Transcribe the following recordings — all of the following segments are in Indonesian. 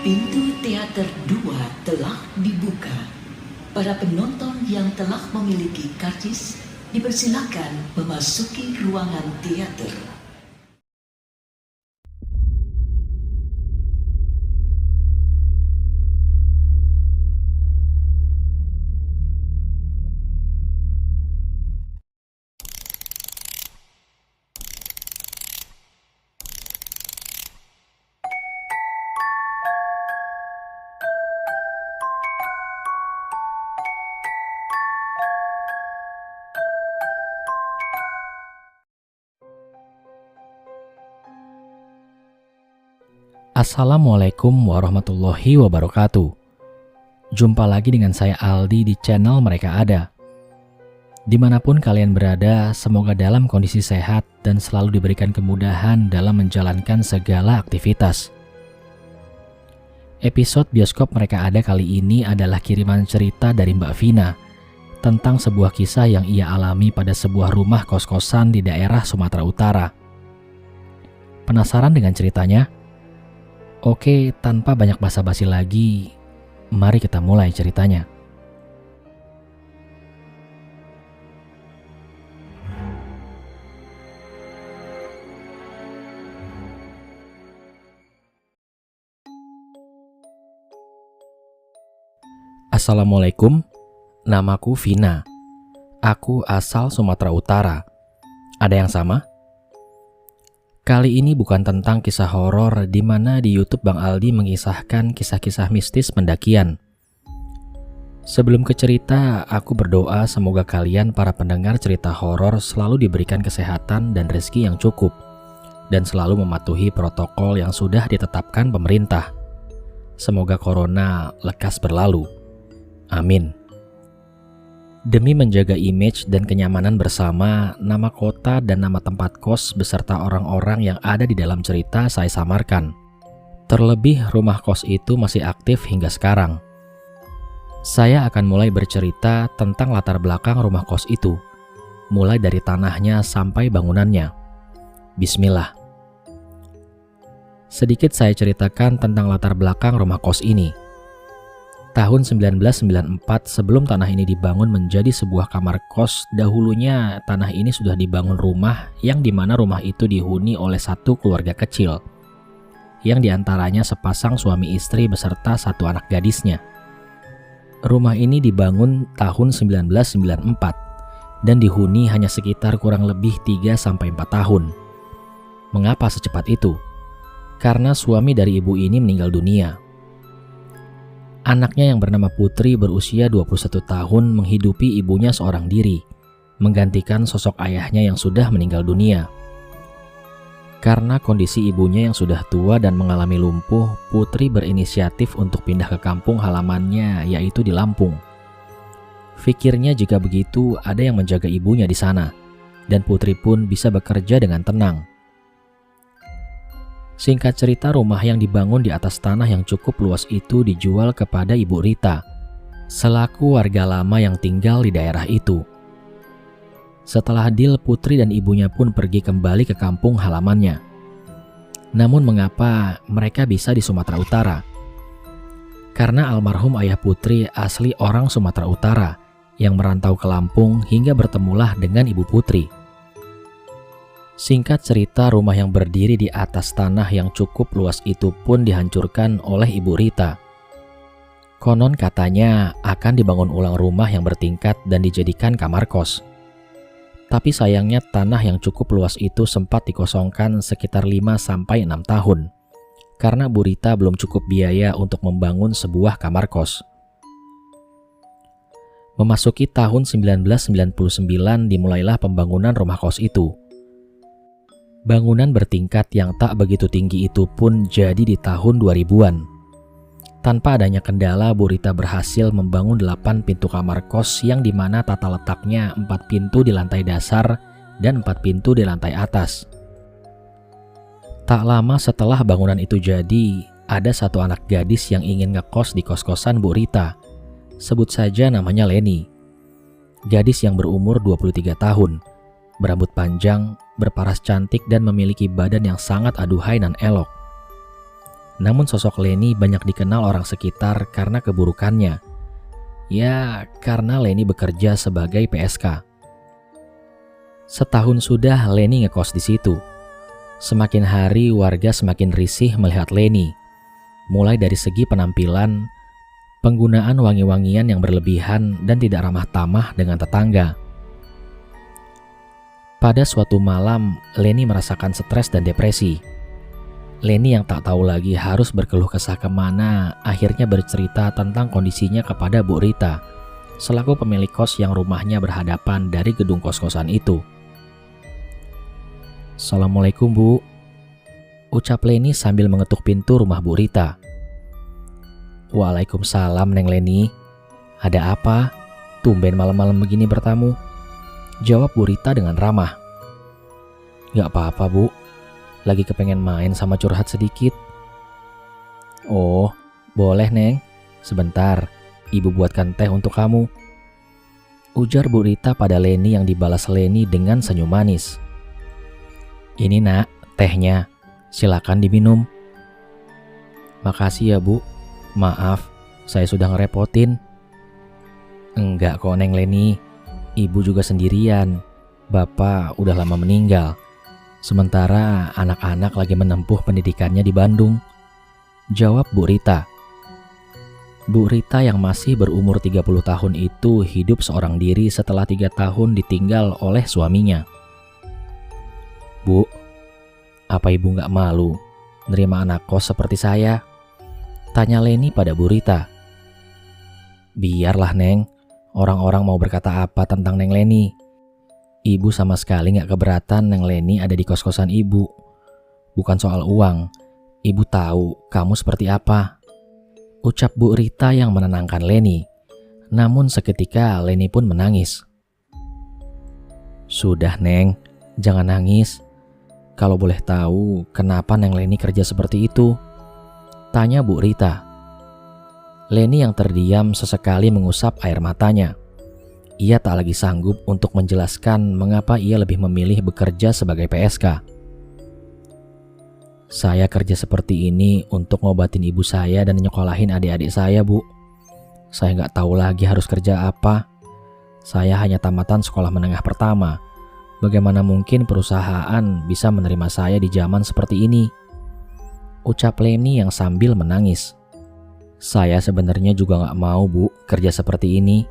Pintu teater 2 telah dibuka. Para penonton yang telah memiliki karcis dipersilakan memasuki ruangan teater. Assalamualaikum warahmatullahi wabarakatuh. Jumpa lagi dengan saya Aldi di channel Mereka Ada. Dimanapun kalian berada, semoga dalam kondisi sehat dan selalu diberikan kemudahan dalam menjalankan segala aktivitas. Episode bioskop Mereka Ada kali ini adalah kiriman cerita dari Mbak Vina tentang sebuah kisah yang ia alami pada sebuah rumah kos-kosan di daerah Sumatera Utara. Penasaran dengan ceritanya? Oke, tanpa banyak basa-basi lagi, mari kita mulai ceritanya. Assalamualaikum, namaku Vina. Aku asal Sumatera Utara. Ada yang sama? Kali ini bukan tentang kisah horor di mana di YouTube Bang Aldi mengisahkan kisah-kisah mistis pendakian. Sebelum ke cerita, aku berdoa semoga kalian para pendengar cerita horor selalu diberikan kesehatan dan rezeki yang cukup dan selalu mematuhi protokol yang sudah ditetapkan pemerintah. Semoga corona lekas berlalu. Amin. Demi menjaga image dan kenyamanan bersama, nama kota dan nama tempat kos beserta orang-orang yang ada di dalam cerita saya samarkan. Terlebih rumah kos itu masih aktif hingga sekarang. Saya akan mulai bercerita tentang latar belakang rumah kos itu, mulai dari tanahnya sampai bangunannya. Bismillah. Sedikit saya ceritakan tentang latar belakang rumah kos ini. Tahun 1994 sebelum tanah ini dibangun menjadi sebuah kamar kos, dahulunya tanah ini sudah dibangun rumah yang dimana rumah itu dihuni oleh satu keluarga kecil, yang diantaranya sepasang suami istri beserta satu anak gadisnya. Rumah ini dibangun tahun 1994 dan dihuni hanya sekitar kurang lebih 3-4 tahun. Mengapa secepat itu? Karena suami dari ibu ini meninggal dunia. Anaknya yang bernama Putri berusia 21 tahun menghidupi ibunya seorang diri, menggantikan sosok ayahnya yang sudah meninggal dunia. Karena kondisi ibunya yang sudah tua dan mengalami lumpuh, Putri berinisiatif untuk pindah ke kampung halamannya, yaitu di Lampung. Fikirnya jika begitu ada yang menjaga ibunya di sana, dan Putri pun bisa bekerja dengan tenang. Singkat cerita, rumah yang dibangun di atas tanah yang cukup luas itu dijual kepada Ibu Rita, selaku warga lama yang tinggal di daerah itu. Setelah deal, Putri dan ibunya pun pergi kembali ke kampung halamannya. Namun mengapa mereka bisa di Sumatera Utara? Karena almarhum ayah Putri asli orang Sumatera Utara yang merantau ke Lampung hingga bertemulah dengan Ibu Putri. Singkat cerita, rumah yang berdiri di atas tanah yang cukup luas itu pun dihancurkan oleh Ibu Rita. Konon katanya akan dibangun ulang rumah yang bertingkat dan dijadikan kamar kos. Tapi sayangnya tanah yang cukup luas itu sempat dikosongkan sekitar 5-6 tahun. Karena Bu Rita belum cukup biaya untuk membangun sebuah kamar kos. Memasuki tahun 1999 dimulailah pembangunan rumah kos itu. Bangunan bertingkat yang tak begitu tinggi itu pun jadi di tahun 2000-an. Tanpa adanya kendala, Bu Rita berhasil membangun 8 pintu kamar kos yang dimana tata letaknya 4 pintu di lantai dasar dan 4 pintu di lantai atas. Tak lama setelah bangunan itu jadi, ada satu anak gadis yang ingin ngekos di kos-kosan Bu Rita. Sebut saja namanya Leni. Gadis yang berumur 23 tahun. Berambut panjang, berparas cantik dan memiliki badan yang sangat aduhai dan elok. Namun sosok Leni banyak dikenal orang sekitar karena keburukannya. Ya, karena Leni bekerja sebagai PSK. Setahun sudah Leni ngekos di situ. Semakin hari warga semakin risih melihat Leni. Mulai dari segi penampilan, penggunaan wangi-wangian yang berlebihan dan tidak ramah tamah dengan tetangga. Pada suatu malam, Leni merasakan stres dan depresi. Leni yang tak tahu lagi harus berkeluh kesah kemana, akhirnya bercerita tentang kondisinya kepada Bu Rita, selaku pemilik kos yang rumahnya berhadapan dari gedung kos-kosan itu. "Assalamualaikum, Bu," ucap Leni sambil mengetuk pintu rumah Bu Rita. "Waalaikumsalam, Neng Leni. Ada apa? Tumben malam-malam begini bertamu?" jawab Bu Rita dengan ramah. "Gak apa-apa, Bu. Lagi kepengen main sama curhat sedikit." "Oh, boleh, Neng. Sebentar, Ibu buatkan teh untuk kamu," ujar Bu Rita pada Leni yang dibalas Leni dengan senyum manis. "Ini, Nak, tehnya. Silakan diminum." "Makasih ya, Bu. Maaf, saya sudah ngerepotin." "Enggak kok, Neng Leni. Ibu juga sendirian. Bapak udah lama meninggal. Sementara anak-anak lagi menempuh pendidikannya di Bandung," jawab Bu Rita. Bu Rita yang masih berumur 30 tahun itu hidup seorang diri setelah 3 tahun ditinggal oleh suaminya. "Bu, apa Ibu gak malu nerima anak kos seperti saya?" tanya Leni pada Bu Rita. "Biarlah, Neng. Orang-orang mau berkata apa tentang Neng Leni. Ibu sama sekali gak keberatan Neng Leni ada di kos-kosan Ibu. Bukan soal uang. Ibu tahu kamu seperti apa," ucap Bu Rita yang menenangkan Leni. Namun seketika Leni pun menangis. "Sudah, Neng, jangan nangis. Kalau boleh tahu kenapa Neng Leni kerja seperti itu?" tanya Bu Rita. Leni yang terdiam sesekali mengusap air matanya. Ia tak lagi sanggup untuk menjelaskan mengapa ia lebih memilih bekerja sebagai PSK. "Saya kerja seperti ini untuk ngobatin ibu saya dan nyekolahin adik-adik saya, Bu. Saya nggak tahu lagi harus kerja apa. Saya hanya tamatan sekolah menengah pertama. Bagaimana mungkin perusahaan bisa menerima saya di zaman seperti ini?" ucap Leni yang sambil menangis. "Saya sebenarnya juga nggak mau, Bu, kerja seperti ini.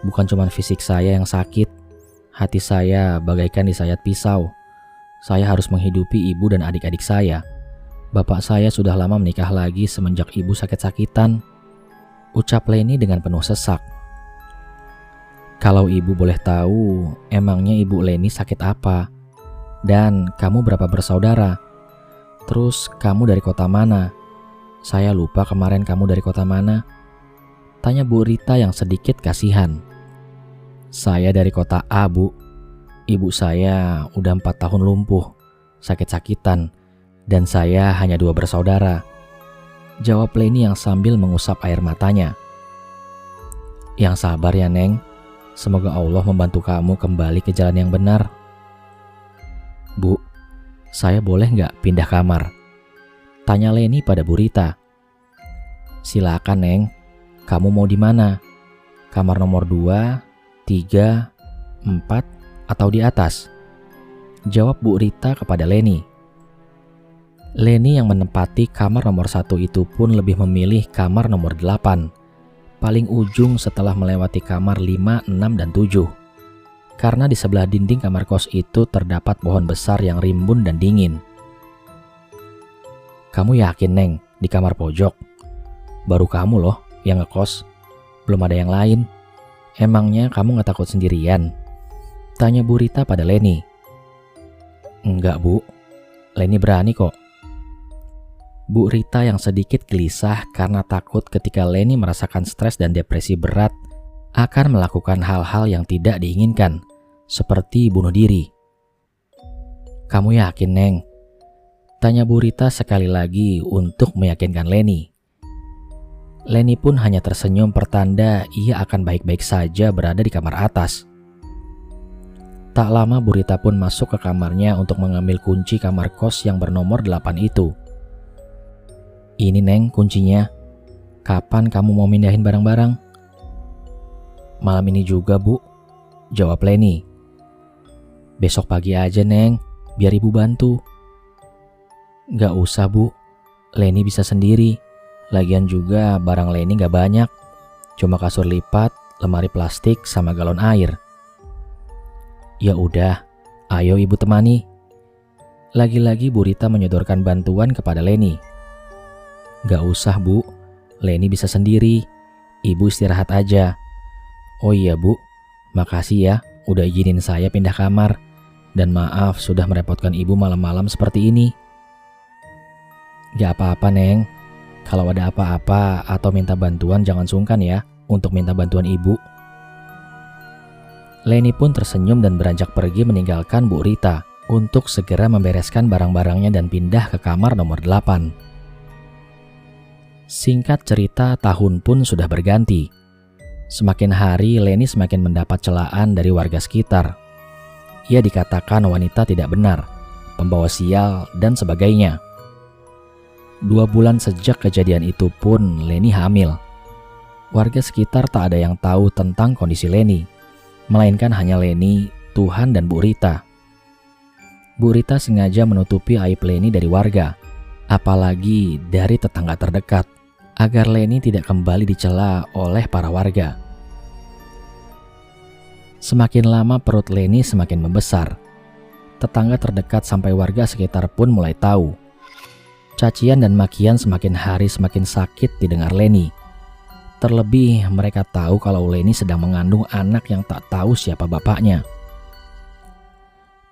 Bukan cuma fisik saya yang sakit, hati saya bagaikan disayat pisau. Saya harus menghidupi ibu dan adik-adik saya. Bapak saya sudah lama menikah lagi semenjak ibu sakit-sakitan," ucap Leni dengan penuh sesak. "Kalau ibu boleh tahu, emangnya ibu Leni sakit apa? Dan kamu berapa bersaudara? Terus kamu dari kota mana? Saya lupa kemarin kamu dari kota mana," tanya Bu Rita yang sedikit kasihan. "Saya dari kota A, Bu. Ibu saya udah 4 tahun lumpuh, sakit-sakitan, dan saya hanya 2 bersaudara," jawab Leni yang sambil mengusap air matanya. "Yang sabar ya, Neng. Semoga Allah membantu kamu kembali ke jalan yang benar." "Bu, saya boleh nggak pindah kamar?" tanya Leni pada Bu Rita. "Silakan, Neng. Kamu mau di mana? Kamar nomor 2, 3, 4, atau di atas?" jawab Bu Rita kepada Leni. Leni yang menempati kamar nomor 1 itu pun lebih memilih kamar nomor 8, paling ujung setelah melewati kamar 5, 6, dan 7. Karena di sebelah dinding kamar kos itu terdapat pohon besar yang rimbun dan dingin. "Kamu yakin, Neng, di kamar pojok? Baru kamu loh yang ngekos, belum ada yang lain. Emangnya kamu gak takut sendirian?" tanya Bu Rita pada Leni. "Enggak, Bu. Leni berani kok." Bu Rita yang sedikit gelisah karena takut ketika Leni merasakan stres dan depresi berat akan melakukan hal-hal yang tidak diinginkan, seperti bunuh diri. "Kamu yakin, Neng?" tanya Bu Rita sekali lagi untuk meyakinkan Leni. Leni pun hanya tersenyum pertanda ia akan baik-baik saja berada di kamar atas. Tak lama Bu Rita pun masuk ke kamarnya untuk mengambil kunci kamar kos yang bernomor 8 itu. Ini Neng kuncinya. Kapan kamu mau mindahin barang-barang? Malam ini juga Bu, jawab Leni. Besok pagi aja Neng, biar Ibu bantu. Gak usah Bu, Leni bisa sendiri. Lagian juga barang Leni gak banyak. Cuma kasur lipat, lemari plastik, sama galon air. Ya udah, ayo Ibu temani. Lagi-lagi Bu Rita menyodorkan bantuan kepada Leni. Gak usah Bu, Leni bisa sendiri. Ibu istirahat aja. Oh iya Bu, makasih ya udah izinin saya pindah kamar. Dan maaf sudah merepotkan Ibu malam-malam seperti ini. Gak apa-apa Neng. Kalau ada apa-apa atau minta bantuan jangan sungkan ya untuk minta bantuan Ibu. Leni pun tersenyum dan beranjak pergi meninggalkan Bu Rita untuk segera membereskan barang-barangnya dan pindah ke kamar nomor 8. Singkat cerita, tahun pun sudah berganti. Semakin hari, Leni semakin mendapat celaan dari warga sekitar. Ia dikatakan wanita tidak benar, pembawa sial, dan sebagainya. 2 bulan sejak kejadian itu pun Leni hamil. Warga sekitar tak ada yang tahu tentang kondisi Leni, melainkan hanya Leni, Tuhan, dan Bu Rita. Bu Rita sengaja menutupi aib Leni dari warga, apalagi dari tetangga terdekat, agar Leni tidak kembali dicela oleh para warga. Semakin lama perut Leni semakin membesar. Tetangga terdekat sampai warga sekitar pun mulai tahu. Cacian dan makian semakin hari semakin sakit didengar Leni. Terlebih mereka tahu kalau Leni sedang mengandung anak yang tak tahu siapa bapaknya.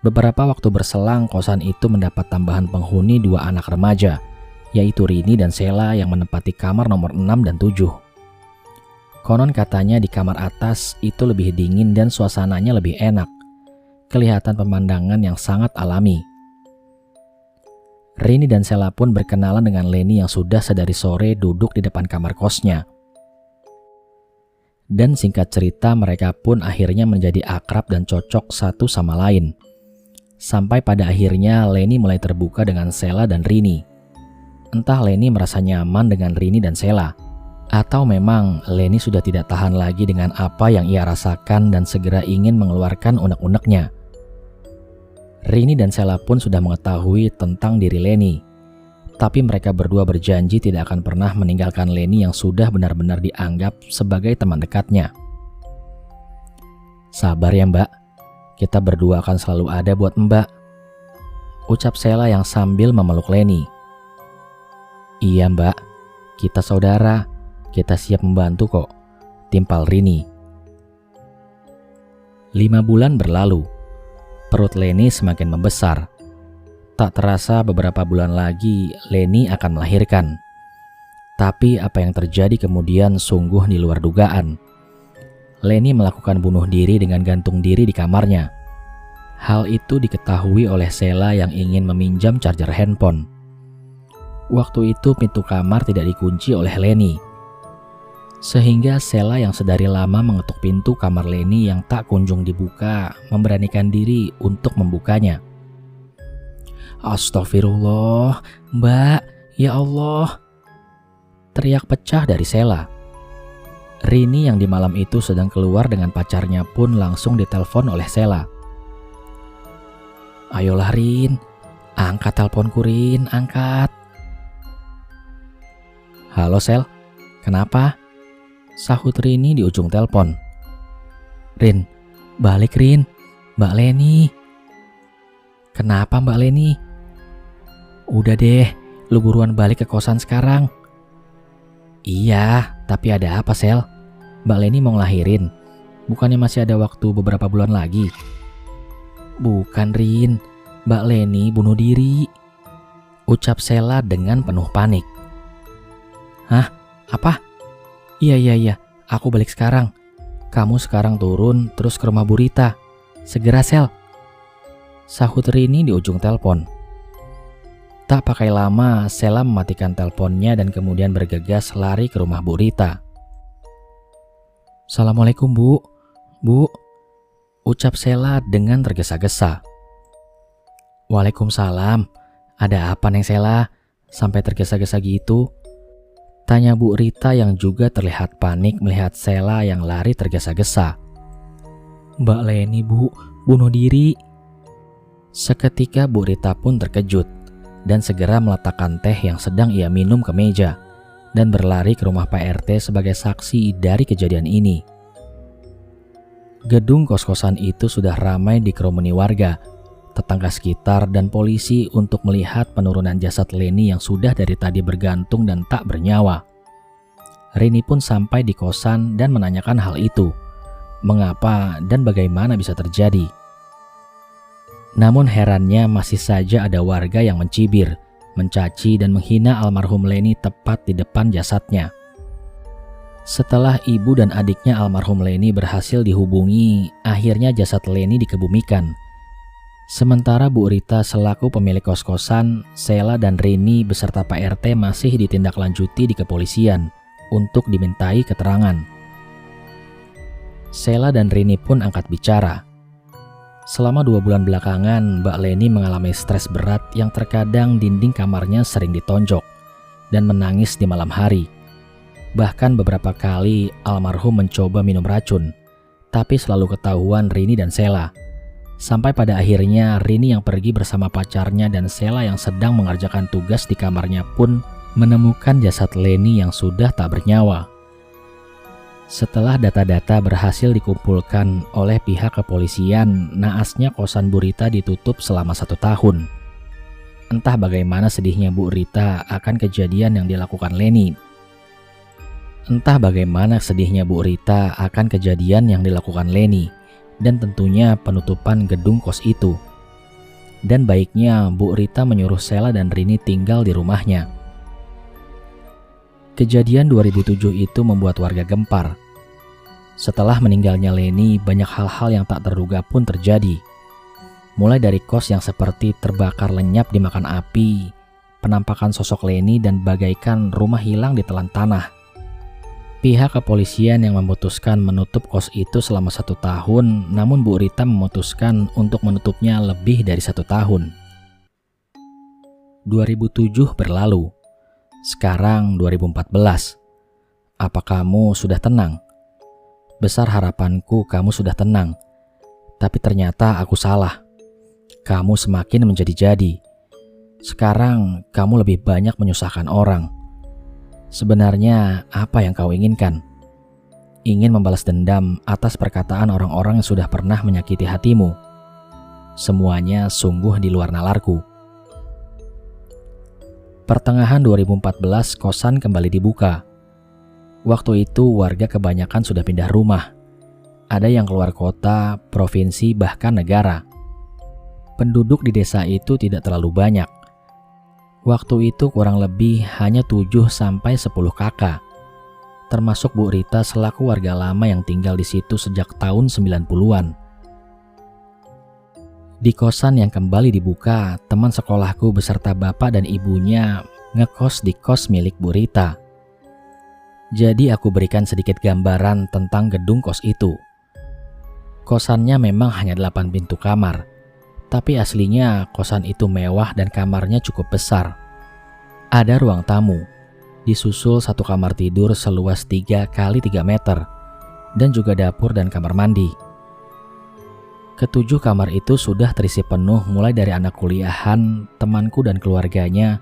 Beberapa waktu berselang, kosan itu mendapat tambahan penghuni 2 anak remaja, yaitu Rini dan Sela yang menempati kamar nomor 6 dan 7. Konon katanya di kamar atas itu lebih dingin dan suasananya lebih enak. Kelihatan pemandangan yang sangat alami. Rini dan Sela pun berkenalan dengan Leni yang sudah sedari sore duduk di depan kamar kosnya. Dan singkat cerita mereka pun akhirnya menjadi akrab dan cocok satu sama lain. Sampai pada akhirnya Leni mulai terbuka dengan Sela dan Rini. Entah Leni merasa nyaman dengan Rini dan Sela, atau memang Leni sudah tidak tahan lagi dengan apa yang ia rasakan dan segera ingin mengeluarkan unek-uneknya. Rini dan Sela pun sudah mengetahui tentang diri Leni, tapi mereka berdua berjanji tidak akan pernah meninggalkan Leni yang sudah benar-benar dianggap sebagai teman dekatnya. Sabar ya Mbak, kita berdua akan selalu ada buat Mbak, ucap Sela yang sambil memeluk Leni. Iya Mbak, kita saudara, kita siap membantu kok, timpal Rini. 5 bulan berlalu, perut Leni semakin membesar. Tak terasa beberapa bulan lagi Leni akan melahirkan. Tapi apa yang terjadi kemudian sungguh di luar dugaan. Leni melakukan bunuh diri dengan gantung diri di kamarnya. Hal itu diketahui oleh Sela yang ingin meminjam charger handphone. Waktu itu pintu kamar tidak dikunci oleh Leni. Sehingga Sela yang sedari lama mengetuk pintu kamar Leni yang tak kunjung dibuka memberanikan diri untuk membukanya. Astagfirullah, Mbak, ya Allah, teriak pecah dari Sela. Rini yang di malam itu sedang keluar dengan pacarnya pun langsung ditelepon oleh Sela. Ayolah Rin, angkat teleponku Rin, angkat. Halo Sel, kenapa? Sahut Rini di ujung telepon. Rin, balik Rin, Mbak Leni. Kenapa Mbak Leni? Udah deh, lu buruan balik ke kosan sekarang. Iya, tapi ada apa Sel? Mbak Leni mau ngelahirin. Bukannya masih ada waktu beberapa bulan lagi? Bukan Rin, Mbak Leni bunuh diri, ucap Sela dengan penuh panik. Hah? Apa? Iya, aku balik sekarang. Kamu sekarang turun terus ke rumah Bu Rita. Segera Sel, sahut Rini di ujung telepon. Tak pakai lama, Sela mematikan teleponnya dan kemudian bergegas lari ke rumah Bu Rita. Assalamualaikum Bu, ucap Sela dengan tergesa-gesa. Waalaikumsalam, ada apa Neng Sela? Sampai tergesa-gesa gitu? Tanya Bu Rita yang juga terlihat panik melihat Sheila yang lari tergesa-gesa. "Mbak Leni, Bu, bunuh diri." Seketika Bu Rita pun terkejut dan segera meletakkan teh yang sedang ia minum ke meja dan berlari ke rumah Pak RT sebagai saksi dari kejadian ini. Gedung kos-kosan itu sudah ramai dikerumuni warga, tetangga sekitar, dan polisi untuk melihat penurunan jasad Leni yang sudah dari tadi bergantung dan tak bernyawa. Rini pun sampai di kosan dan menanyakan hal itu, mengapa dan bagaimana bisa terjadi. Namun herannya masih saja ada warga yang mencibir, mencaci dan menghina almarhum Leni tepat di depan jasadnya. Setelah ibu dan adiknya almarhum Leni berhasil dihubungi, akhirnya jasad Leni dikebumikan. Sementara Bu Rita selaku pemilik kos-kosan, Sheila dan Rini beserta Pak RT masih ditindaklanjuti di kepolisian untuk dimintai keterangan. Sheila dan Rini pun angkat bicara. Selama 2 bulan belakangan, Mbak Leni mengalami stres berat yang terkadang dinding kamarnya sering ditonjok dan menangis di malam hari. Bahkan beberapa kali almarhum mencoba minum racun, tapi selalu ketahuan Rini dan Sheila. Sampai pada akhirnya Rini yang pergi bersama pacarnya dan Sheila yang sedang mengerjakan tugas di kamarnya pun menemukan jasad Leni yang sudah tak bernyawa. Setelah data-data berhasil dikumpulkan oleh pihak kepolisian, naasnya kosan Bu Rita ditutup selama 1 tahun. Entah bagaimana sedihnya Bu Rita akan kejadian yang dilakukan Leni. Dan tentunya penutupan gedung kos itu. Dan baiknya Bu Rita menyuruh Sheila dan Rini tinggal di rumahnya. Kejadian 2007 itu membuat warga gempar. Setelah meninggalnya Leni, banyak hal-hal yang tak terduga pun terjadi. Mulai dari kos yang seperti terbakar lenyap dimakan api, penampakan sosok Leni dan bagaikan rumah hilang ditelan tanah. Pihak kepolisian yang memutuskan menutup kos itu selama 1 tahun, namun Bu Rita memutuskan untuk menutupnya lebih dari 1 tahun. 2007 berlalu. Sekarang 2014. Apa kamu sudah tenang? Besar harapanku kamu sudah tenang. Tapi ternyata aku salah. Kamu semakin menjadi-jadi. Sekarang kamu lebih banyak menyusahkan orang. Sebenarnya apa yang kau inginkan? Ingin membalas dendam atas perkataan orang-orang yang sudah pernah menyakiti hatimu. Semuanya sungguh di luar nalarku. Pertengahan 2014 kosan kembali dibuka. Waktu itu warga kebanyakan sudah pindah rumah. Ada yang keluar kota, provinsi, bahkan negara. Penduduk di desa itu tidak terlalu banyak. Waktu itu kurang lebih hanya 7-10 kakak. Termasuk Bu Rita selaku warga lama yang tinggal di situ sejak tahun 90-an. Di kosan yang kembali dibuka, teman sekolahku beserta bapak dan ibunya ngekos di kos milik Bu Rita. Jadi aku berikan sedikit gambaran tentang gedung kos itu. Kosannya memang hanya 8 pintu kamar, tapi aslinya kosan itu mewah dan kamarnya cukup besar. Ada ruang tamu, disusul 1 kamar tidur seluas 3 x 3 meter, dan juga dapur dan kamar mandi. Ke-7 kamar itu sudah terisi penuh mulai dari anak kuliahan, temanku dan keluarganya,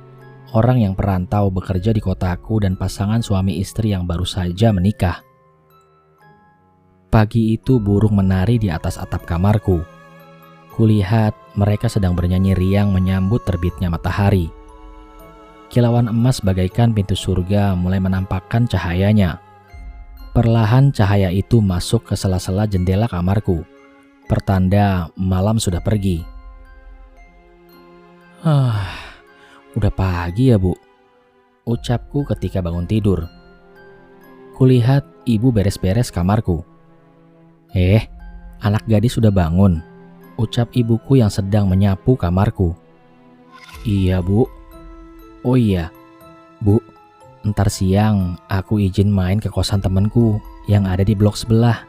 orang yang perantau bekerja di kotaku dan pasangan suami istri yang baru saja menikah. Pagi itu burung menari di atas atap kamarku. Kulihat mereka sedang bernyanyi riang menyambut terbitnya matahari. Kilauan emas bagaikan pintu surga mulai menampakkan cahayanya. Perlahan cahaya itu masuk ke sela-sela jendela kamarku. Pertanda malam sudah pergi. Udah pagi ya, Bu, ucapku ketika bangun tidur. Kulihat ibu beres-beres kamarku. Anak gadis sudah bangun, ucap ibuku yang sedang menyapu kamarku. Iya, Bu. Oh iya, Bu, ntar siang aku izin main ke kosan temanku yang ada di blok sebelah,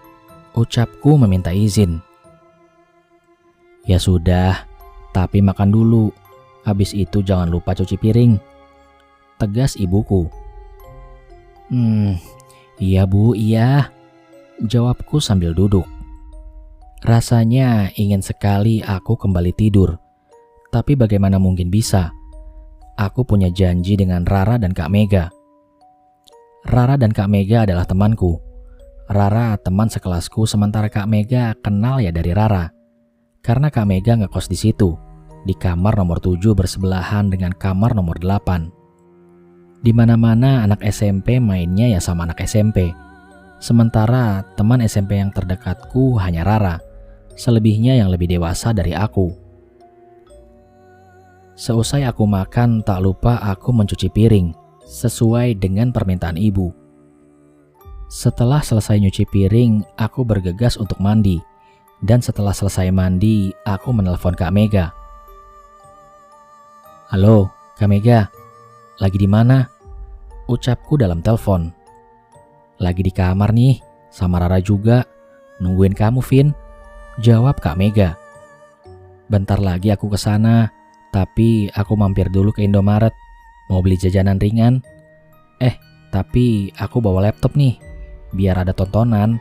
ucapku meminta izin. Ya sudah, tapi makan dulu. Habis itu jangan lupa cuci piring, tegas ibuku. Iya Bu, iya. Jawabku sambil duduk. Rasanya ingin sekali aku kembali tidur. Tapi bagaimana mungkin bisa? Aku punya janji dengan Rara dan Kak Mega. Rara dan Kak Mega adalah temanku. Rara teman sekelasku, sementara Kak Mega kenal ya dari Rara. Karena Kak Mega ngekos di situ, di kamar nomor 7 bersebelahan dengan kamar nomor 8. Di mana-mana anak SMP mainnya ya sama anak SMP. Sementara teman SMP yang terdekatku hanya Rara, selebihnya yang lebih dewasa dari aku. Seusai aku makan, tak lupa aku mencuci piring, sesuai dengan permintaan ibu. Setelah selesai nyuci piring, aku bergegas untuk mandi. Dan setelah selesai mandi, aku menelpon Kak Mega. Halo, Kak Mega, lagi di mana? Ucapku dalam telepon. Lagi di kamar nih, sama Rara juga. Nungguin kamu, Vin. Jawab Kak Mega. Bentar lagi aku ke sana, tapi aku mampir dulu ke Indomaret. Mau beli jajanan ringan. Tapi aku bawa laptop nih, biar ada tontonan.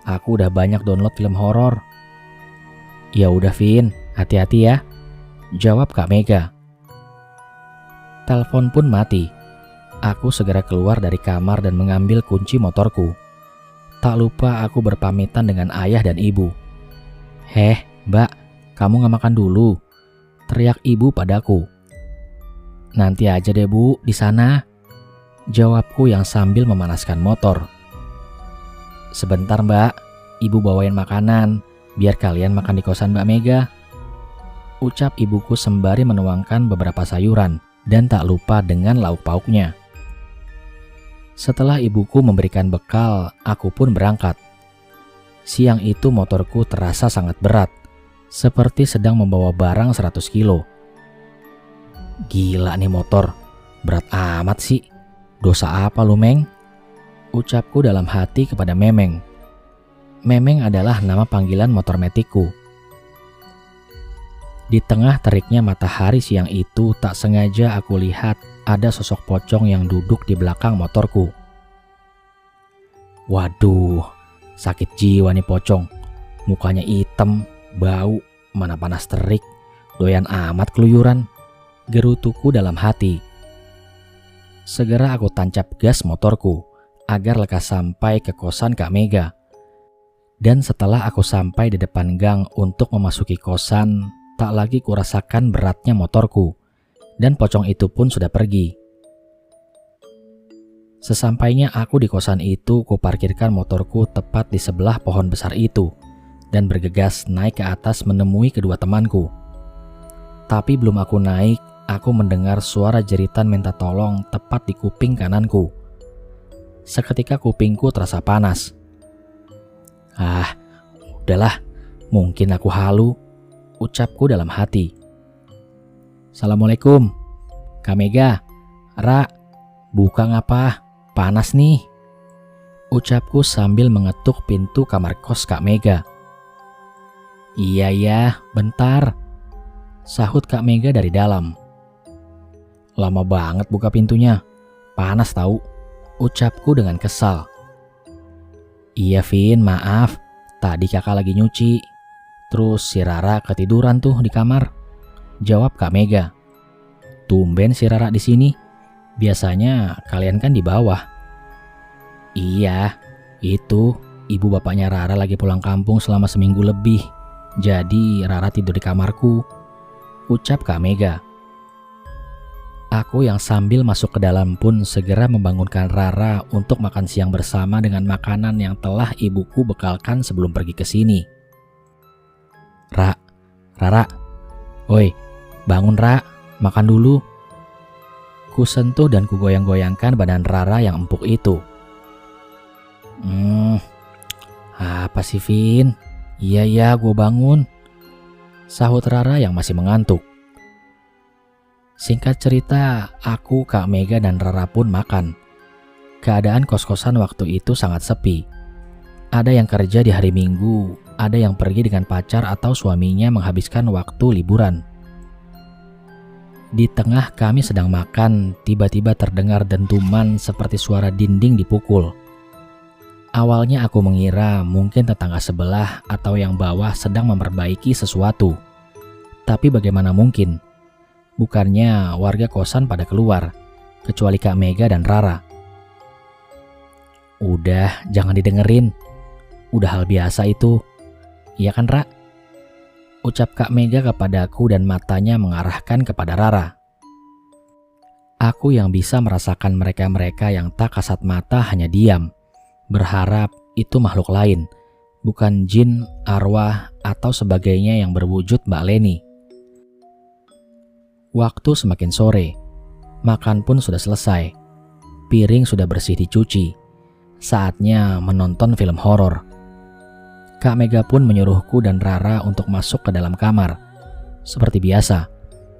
Aku udah banyak download film horor. Ya udah Vin, hati-hati ya. Jawab Kak Mega. Telepon pun mati. Aku segera keluar dari kamar dan mengambil kunci motorku. Tak lupa aku berpamitan dengan ayah dan ibu. Mbak, kamu gak makan dulu? Teriak ibu padaku. Nanti aja deh Bu, di sana. Jawabku yang sambil memanaskan motor. Sebentar Mbak, ibu bawain makanan, biar kalian makan di kosan Mbak Mega. Ucap ibuku sembari menuangkan beberapa sayuran dan tak lupa dengan lauk pauknya. Setelah ibuku memberikan bekal, aku pun berangkat. Siang itu motorku terasa sangat berat, seperti sedang membawa barang 100 kilo. Gila nih motor, berat amat sih. Dosa apa lu, Meng? Ucapku dalam hati kepada Memeng. Memeng adalah nama panggilan motor metikku. Di tengah teriknya matahari siang itu, tak sengaja aku lihat ada sosok pocong yang duduk di belakang motorku. Waduh, sakit jiwa nih pocong. Mukanya hitam, bau, mana panas terik, doyan amat keluyuran. Gerutuku dalam hati. Segera aku tancap gas motorku agar lekas sampai ke kosan Kak Mega. Dan setelah aku sampai di depan gang untuk memasuki kosan, tak lagi kurasakan beratnya motorku, dan pocong itu pun sudah pergi. Sesampainya aku di kosan itu, kuparkirkan motorku tepat di sebelah pohon besar itu, dan bergegas naik ke atas menemui kedua temanku. Tapi belum aku naik, aku mendengar suara jeritan minta tolong tepat di kuping kananku. Seketika kupingku terasa panas. Udahlah, mungkin aku halu, ucapku dalam hati. Assalamualaikum, Kak Mega. Ra, buka ngapa? Panas nih, ucapku sambil mengetuk pintu kamar kos Kak Mega. Iya, bentar, sahut Kak Mega dari dalam. Lama banget buka pintunya, panas tahu, ucapku dengan kesal. Iya Vin, maaf, tadi kakak lagi nyuci, terus si Rara ketiduran tuh di kamar, jawab Kak Mega. Tumben si Rara di sini, biasanya kalian kan di bawah. Iya, itu ibu bapaknya Rara lagi pulang kampung selama seminggu lebih, jadi Rara tidur di kamarku, ucap Kak Mega. Aku yang sambil masuk ke dalam pun segera membangunkan Rara untuk makan siang bersama dengan makanan yang telah ibuku bekalkan sebelum pergi ke sini. Rara, oi, bangun Ra, makan dulu. Ku sentuh dan ku goyang-goyangkan badan Rara yang empuk itu. Apa sih Vin? Iya, gue bangun, sahut Rara yang masih mengantuk. Singkat cerita, aku, Kak Mega, dan Rara pun makan. Keadaan kos-kosan waktu itu sangat sepi. Ada yang kerja di hari Minggu, ada yang pergi dengan pacar atau suaminya menghabiskan waktu liburan. Di tengah kami sedang makan, tiba-tiba terdengar dentuman seperti suara dinding dipukul. Awalnya aku mengira mungkin tetangga sebelah atau yang bawah sedang memperbaiki sesuatu. Tapi bagaimana mungkin? Bukannya warga kosan pada keluar, kecuali Kak Mega dan Rara. Udah, jangan didengerin. Udah hal biasa itu. Iya kan, Ra? Ucap Kak Mega kepadaku dan matanya mengarahkan kepada Rara. Aku yang bisa merasakan mereka-mereka yang tak kasat mata hanya diam, berharap itu makhluk lain, bukan jin, arwah, atau sebagainya yang berwujud Mbak Leni. Waktu semakin sore, makan pun sudah selesai, piring sudah bersih dicuci, saatnya menonton film horor. Kak Mega pun menyuruhku dan Rara untuk masuk ke dalam kamar. Seperti biasa,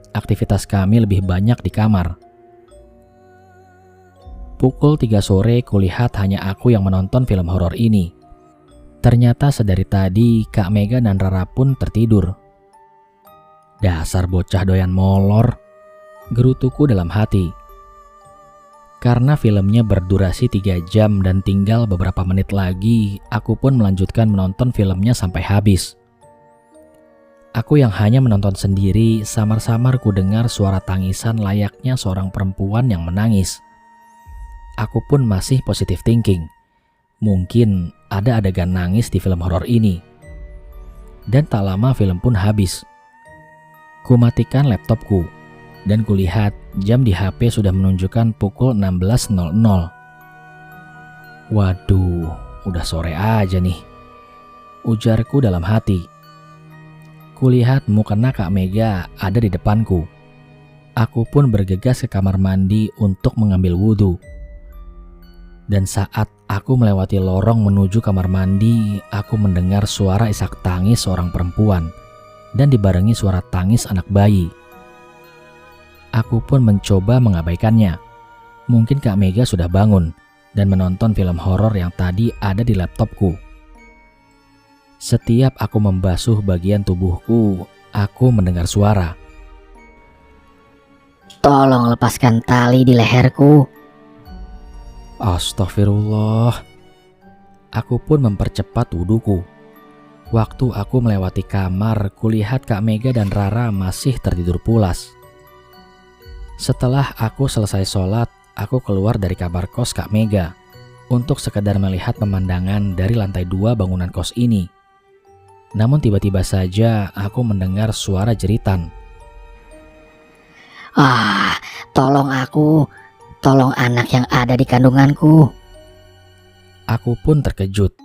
aktivitas kami lebih banyak di kamar. Pukul 3 sore kulihat hanya aku yang menonton film horor ini. Ternyata sedari tadi Kak Mega dan Rara pun tertidur. Dasar bocah doyan molor, gerutuku dalam hati. Karena filmnya berdurasi 3 jam dan tinggal beberapa menit lagi, aku pun melanjutkan menonton filmnya sampai habis. Aku yang hanya menonton sendiri, samar-samar ku dengar suara tangisan layaknya seorang perempuan yang menangis. Aku pun masih positive thinking. Mungkin ada adegan nangis di film horor ini. Dan tak lama film pun habis. Ku matikan laptopku dan kulihat jam di HP sudah menunjukkan pukul 16.00. Waduh, udah sore aja nih, ujarku dalam hati. Kulihat mukena Kak Mega ada di depanku. Aku pun bergegas ke kamar mandi untuk mengambil wudhu. Dan saat aku melewati lorong menuju kamar mandi, aku mendengar suara isak tangis seorang perempuan dan dibarengi suara tangis anak bayi. Aku pun mencoba mengabaikannya. Mungkin Kak Mega sudah bangun dan menonton film horor yang tadi ada di laptopku. Setiap aku membasuh bagian tubuhku, aku mendengar suara. Tolong lepaskan tali di leherku. Astagfirullah. Aku pun mempercepat wudhuku. Waktu aku melewati kamar, kulihat Kak Mega dan Rara masih tertidur pulas. Setelah aku selesai sholat, aku keluar dari kamar kos Kak Mega untuk sekedar melihat pemandangan dari lantai 2 bangunan kos ini. Namun tiba-tiba saja aku mendengar suara jeritan. Tolong aku, tolong anak yang ada di kandunganku. Aku pun terkejut.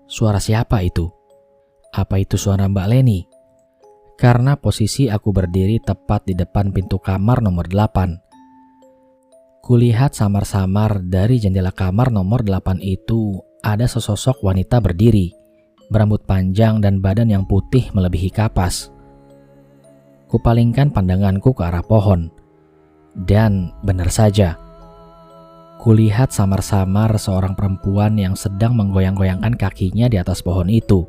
Suara siapa itu? Apa itu suara Mbak Leni? Karena posisi aku berdiri tepat di depan pintu kamar nomor 8. Kulihat samar-samar dari jendela kamar nomor 8 itu ada sesosok wanita berdiri, berambut panjang dan badan yang putih melebihi kapas. Kupalingkan pandanganku ke arah pohon. Dan benar saja, kulihat samar-samar seorang perempuan yang sedang menggoyang-goyangkan kakinya di atas pohon itu.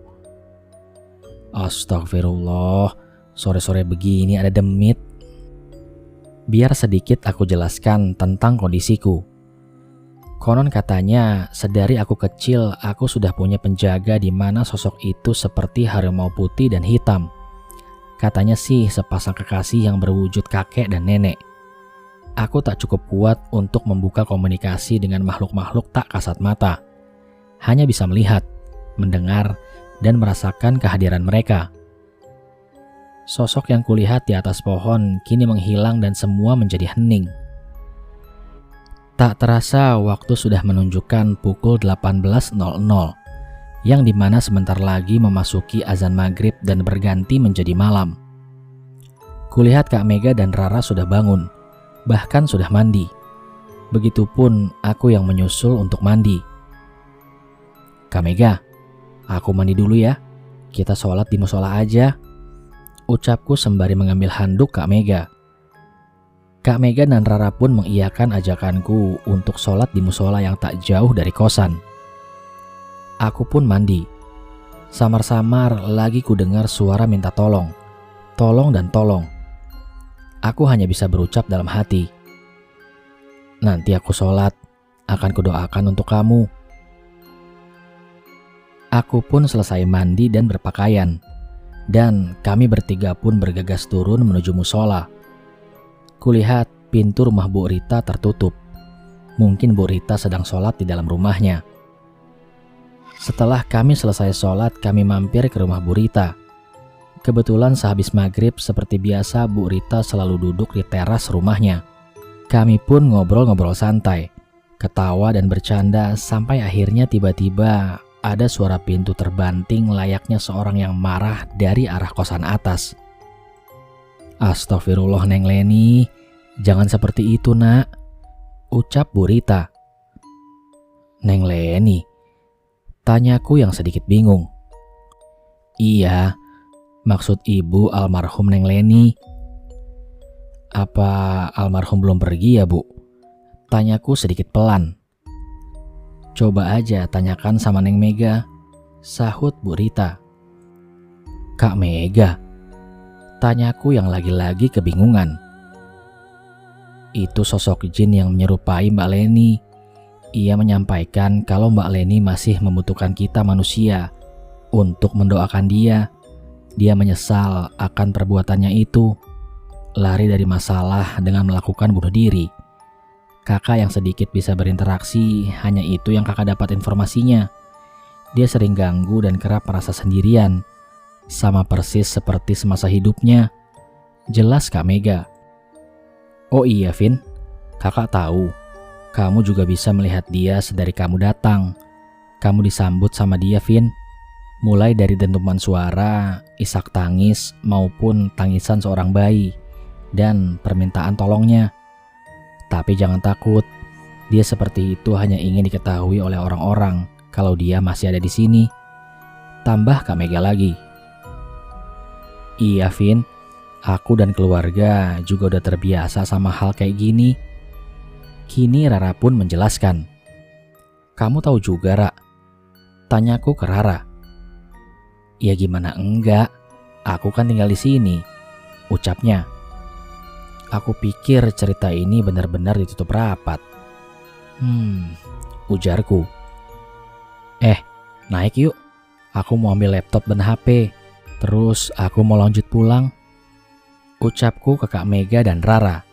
Astagfirullah, sore-sore begini ada demit. Biar sedikit aku jelaskan tentang kondisiku. Konon katanya, sedari aku kecil aku sudah punya penjaga di mana sosok itu seperti harimau putih dan hitam. Katanya sih sepasang kekasih yang berwujud kakek dan nenek. Aku tak cukup kuat untuk membuka komunikasi dengan makhluk-makhluk tak kasat mata. Hanya bisa melihat, mendengar, dan merasakan kehadiran mereka. Sosok yang kulihat di atas pohon kini menghilang dan semua menjadi hening. Tak terasa waktu sudah menunjukkan pukul 18.00, yang dimana sebentar lagi memasuki azan maghrib dan berganti menjadi malam. Kulihat Kak Mega dan Rara sudah bangun, bahkan sudah mandi. Begitupun aku yang menyusul untuk mandi. Kak Mega, aku mandi dulu ya, kita sholat di musola aja, ucapku sembari mengambil handuk Kak Mega. Kak Mega dan Rara pun mengiyakan ajakanku untuk sholat di musola yang tak jauh dari kosan. Aku pun mandi. Samar-samar lagi ku dengar suara minta tolong, tolong dan tolong. Aku hanya bisa berucap dalam hati, nanti aku sholat, akan kudoakan untuk kamu. Aku pun selesai mandi dan berpakaian, dan kami bertiga pun bergegas turun menuju musola. Kulihat pintu rumah Bu Rita tertutup. Mungkin Bu Rita sedang sholat di dalam rumahnya. Setelah kami selesai sholat, kami mampir ke rumah Bu Rita. Kebetulan sehabis maghrib, seperti biasa Bu Rita selalu duduk di teras rumahnya. Kami pun ngobrol-ngobrol santai, ketawa dan bercanda sampai akhirnya tiba-tiba ada suara pintu terbanting layaknya seorang yang marah dari arah kosan atas. Astagfirullah Neng Leni, jangan seperti itu nak, ucap Bu Rita. Neng Leni, tanyaku yang sedikit bingung. Iya, maksud ibu almarhum Neng Leni. Apa almarhum belum pergi ya Bu? Tanyaku sedikit pelan. Coba aja tanyakan sama Neng Mega, sahut Bu Rita. Kak Mega? Tanyaku yang lagi-lagi kebingungan. Itu sosok jin yang menyerupai Mbak Leni. Ia menyampaikan kalau Mbak Leni masih membutuhkan kita manusia untuk mendoakan dia. Dia menyesal akan perbuatannya itu, lari dari masalah dengan melakukan bunuh diri. Kakak yang sedikit bisa berinteraksi, hanya itu yang kakak dapat informasinya. Dia sering ganggu dan kerap merasa sendirian, sama persis seperti semasa hidupnya. Jelas Kak Mega. Oh iya Vin, kakak tahu, kamu juga bisa melihat dia sedari kamu datang. Kamu disambut sama dia Vin. Mulai dari dentuman suara, isak tangis, maupun tangisan seorang bayi, dan permintaan tolongnya. Tapi jangan takut, dia seperti itu hanya ingin diketahui oleh orang-orang kalau dia masih ada di sini. Tambah Kak Mega lagi. Iya Vin, aku dan keluarga juga udah terbiasa sama hal kayak gini. Kini Rara pun menjelaskan. Kamu tahu juga Ra? Tanyaku ke Rara. Ya gimana enggak, aku kan tinggal di sini, ucapnya. Aku pikir cerita ini benar-benar ditutup rapat. Ujarku. Naik yuk. Aku mau ambil laptop dan HP. Terus aku mau lanjut pulang. Ucapku ke Kak Mega dan Rara.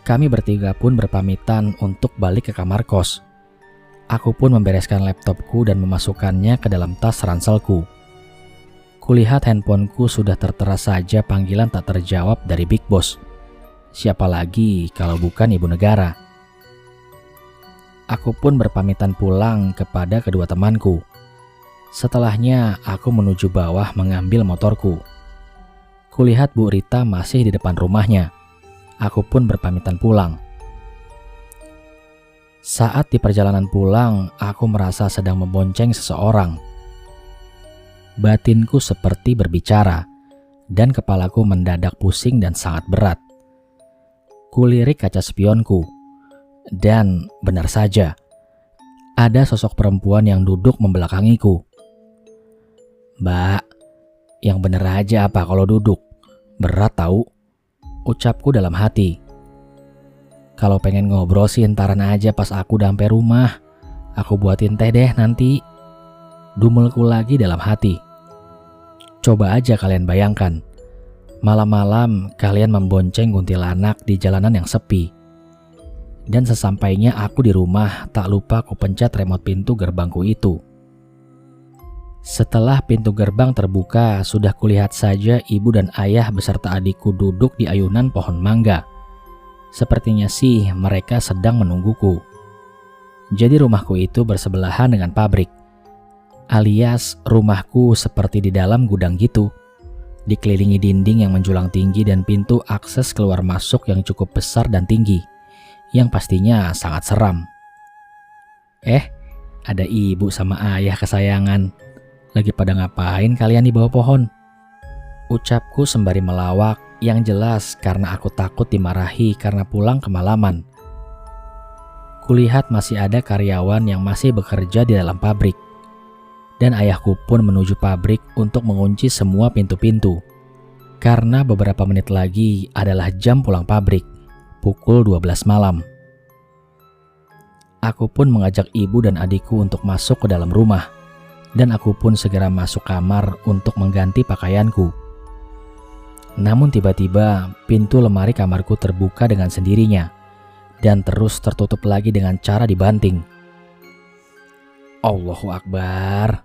Kami bertiga pun berpamitan untuk balik ke kamar kos. Aku pun membereskan laptopku dan memasukkannya ke dalam tas ranselku. Kulihat handphoneku sudah tertera saja panggilan tak terjawab dari Big Boss. Siapa lagi kalau bukan ibu negara? Aku pun berpamitan pulang kepada kedua temanku. Setelahnya aku menuju bawah mengambil motorku. Kulihat Bu Rita masih di depan rumahnya. Aku pun berpamitan pulang. Saat di perjalanan pulang, aku merasa sedang membonceng seseorang. Batinku seperti berbicara, dan kepalaku mendadak pusing dan sangat berat. Kulirik kaca spionku, dan benar saja, ada sosok perempuan yang duduk membelakangiku. Mbak, yang bener aja apa kalau duduk? Berat tahu, ucapku dalam hati. Kalau pengen ngobrol sih entaran aja pas aku udah sampai rumah. Aku buatin teh deh nanti. Dumelku lagi dalam hati. Coba aja kalian bayangkan, malam-malam kalian membonceng kuntilanak di jalanan yang sepi. Dan sesampainya aku di rumah, tak lupa aku pencet remote pintu gerbangku itu. Setelah pintu gerbang terbuka, sudah kulihat saja ibu dan ayah beserta adikku duduk di ayunan pohon mangga. Sepertinya sih mereka sedang menungguku. Jadi rumahku itu bersebelahan dengan pabrik. Alias rumahku seperti di dalam gudang gitu. Dikelilingi dinding yang menjulang tinggi dan pintu akses keluar masuk yang cukup besar dan tinggi, yang pastinya sangat seram. Ada ibu sama ayah kesayangan. Lagi pada ngapain kalian di bawah pohon? Ucapku sembari melawak, yang jelas karena aku takut dimarahi karena pulang kemalaman. Kulihat masih ada karyawan yang masih bekerja di dalam pabrik. Dan ayahku pun menuju pabrik untuk mengunci semua pintu-pintu. Karena beberapa menit lagi adalah jam pulang pabrik, pukul 12 malam. Aku pun mengajak ibu dan adikku untuk masuk ke dalam rumah, dan aku pun segera masuk kamar untuk mengganti pakaianku. Namun tiba-tiba pintu lemari kamarku terbuka dengan sendirinya, dan terus tertutup lagi dengan cara dibanting. Allahu Akbar,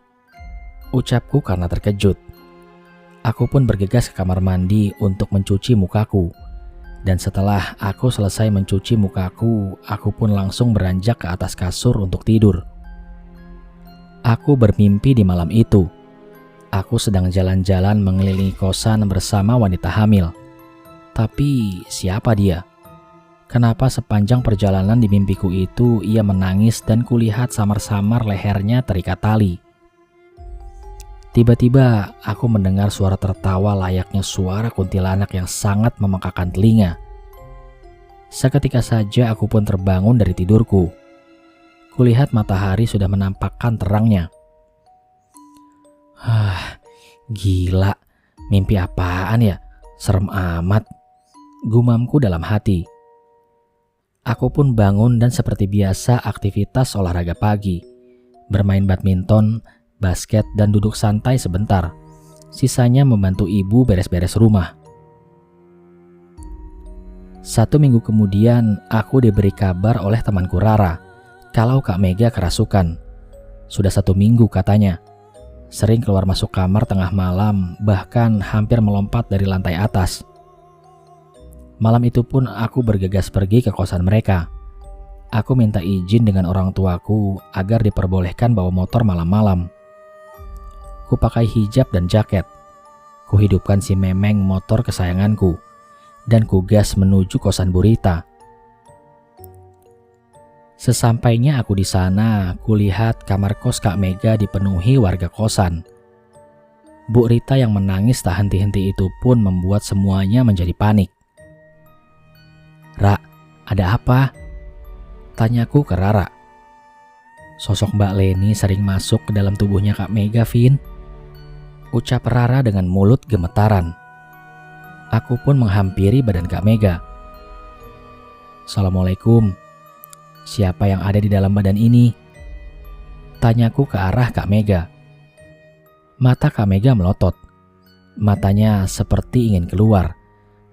ucapku karena terkejut. Aku pun bergegas ke kamar mandi untuk mencuci mukaku. Dan setelah aku selesai mencuci mukaku, aku pun langsung beranjak ke atas kasur untuk tidur. Aku bermimpi di malam itu. Aku sedang jalan-jalan mengelilingi kosan bersama wanita hamil. Tapi siapa dia? Kenapa sepanjang perjalanan di mimpiku itu ia menangis dan kulihat samar-samar lehernya terikat tali? Tiba-tiba aku mendengar suara tertawa layaknya suara kuntilanak yang sangat memekakan telinga. Seketika saja aku pun terbangun dari tidurku. Kulihat matahari sudah menampakkan terangnya. Gila, mimpi apaan ya? Serem amat, gumamku dalam hati. Aku pun bangun dan seperti biasa aktivitas olahraga pagi. Bermain badminton, basket, dan duduk santai sebentar. Sisanya membantu ibu beres-beres rumah. 1 minggu kemudian, aku diberi kabar oleh temanku Rara kalau Kak Mega kerasukan. Sudah 1 minggu katanya. Sering keluar masuk kamar tengah malam, bahkan hampir melompat dari lantai atas. Malam itu pun aku bergegas pergi ke kosan mereka. Aku minta izin dengan orang tuaku agar diperbolehkan bawa motor malam-malam. Ku pakai hijab dan jaket. Ku hidupkan si Memeng, motor kesayanganku, dan ku gas menuju kosan Bu Rita. Sesampainya aku di sana, kulihat kamar kos Kak Mega dipenuhi warga kosan. Bu Rita yang menangis tak henti-henti itu pun membuat semuanya menjadi panik. "Ra, ada apa?" tanyaku ke Rara. "Sosok Mbak Leni sering masuk ke dalam tubuhnya Kak Mega, Vin," ucap Rara dengan mulut gemetaran. Aku pun menghampiri badan Kak Mega. "Assalamualaikum. Siapa yang ada di dalam badan ini?" tanyaku ke arah Kak Mega. Mata Kak Mega melotot. Matanya seperti ingin keluar,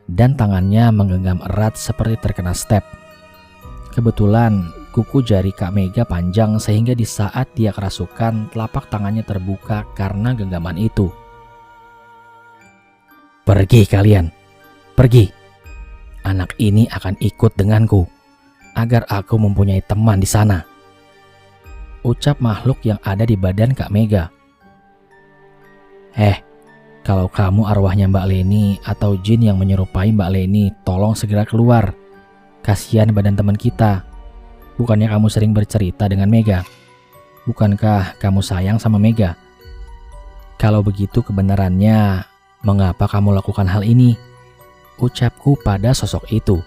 dan tangannya menggenggam erat seperti terkena step. Kebetulan kuku jari Kak Mega panjang sehingga di saat dia kerasukan, telapak tangannya terbuka karena genggaman itu. "Pergi kalian, pergi. Anak ini akan ikut denganku agar aku mempunyai teman di sana," ucap makhluk yang ada di badan Kak Mega. Kalau kamu arwahnya Mbak Leni atau jin yang menyerupai Mbak Leni, tolong segera keluar. Kasihan badan teman kita. Bukannya kamu sering bercerita dengan Mega? Bukankah kamu sayang sama Mega? Kalau begitu kebenarannya, mengapa kamu lakukan hal ini? Ucapku pada sosok itu.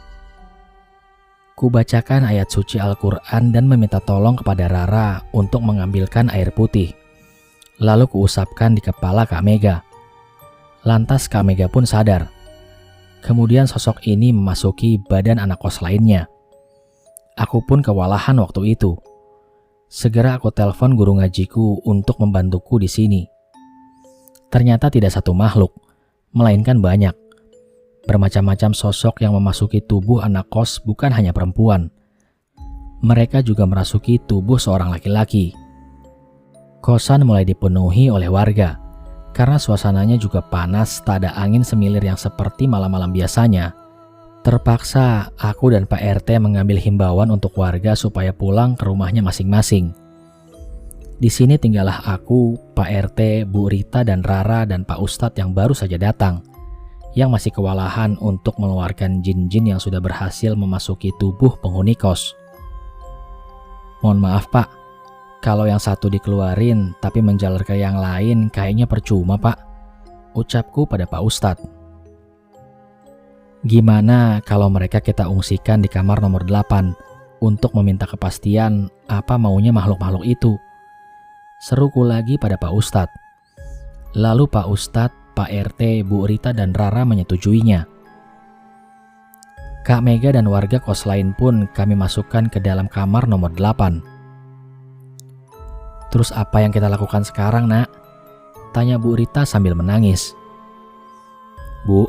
Kubacakan ayat suci Al-Quran dan meminta tolong kepada Rara untuk mengambilkan air putih. Lalu kuusapkan di kepala Kak Mega. Lantas Kak Mega pun sadar. Kemudian sosok ini memasuki badan anak kos lainnya. Aku pun kewalahan waktu itu. Segera aku telepon guru ngajiku untuk membantuku di sini. Ternyata tidak satu makhluk, melainkan banyak. Bermacam-macam sosok yang memasuki tubuh anak kos, bukan hanya perempuan. Mereka juga merasuki tubuh seorang laki-laki. Kosan mulai dipenuhi oleh warga. Karena suasananya juga panas, tak ada angin semilir yang seperti malam-malam biasanya. Terpaksa aku dan Pak RT mengambil himbauan untuk warga supaya pulang ke rumahnya masing-masing. Di sini tinggallah aku, Pak RT, Bu Rita, dan Rara, dan Pak Ustadz yang baru saja datang, yang masih kewalahan untuk mengeluarkan jin-jin yang sudah berhasil memasuki tubuh penghuni kos. "Mohon maaf Pak, kalau yang satu dikeluarin tapi menjalar ke yang lain kayaknya percuma Pak," ucapku pada Pak Ustadz. "Gimana kalau mereka kita ungsikan di kamar nomor 8 untuk meminta kepastian apa maunya makhluk-makhluk itu?" seruku lagi pada Pak Ustadz. Lalu Pak Ustadz, Pak Pak RT, Bu Rita, dan Rara menyetujuinya. Kak Mega dan warga kos lain pun kami masukkan ke dalam kamar nomor 8. "Terus apa yang kita lakukan sekarang, Nak?" tanya Bu Rita sambil menangis. "Bu,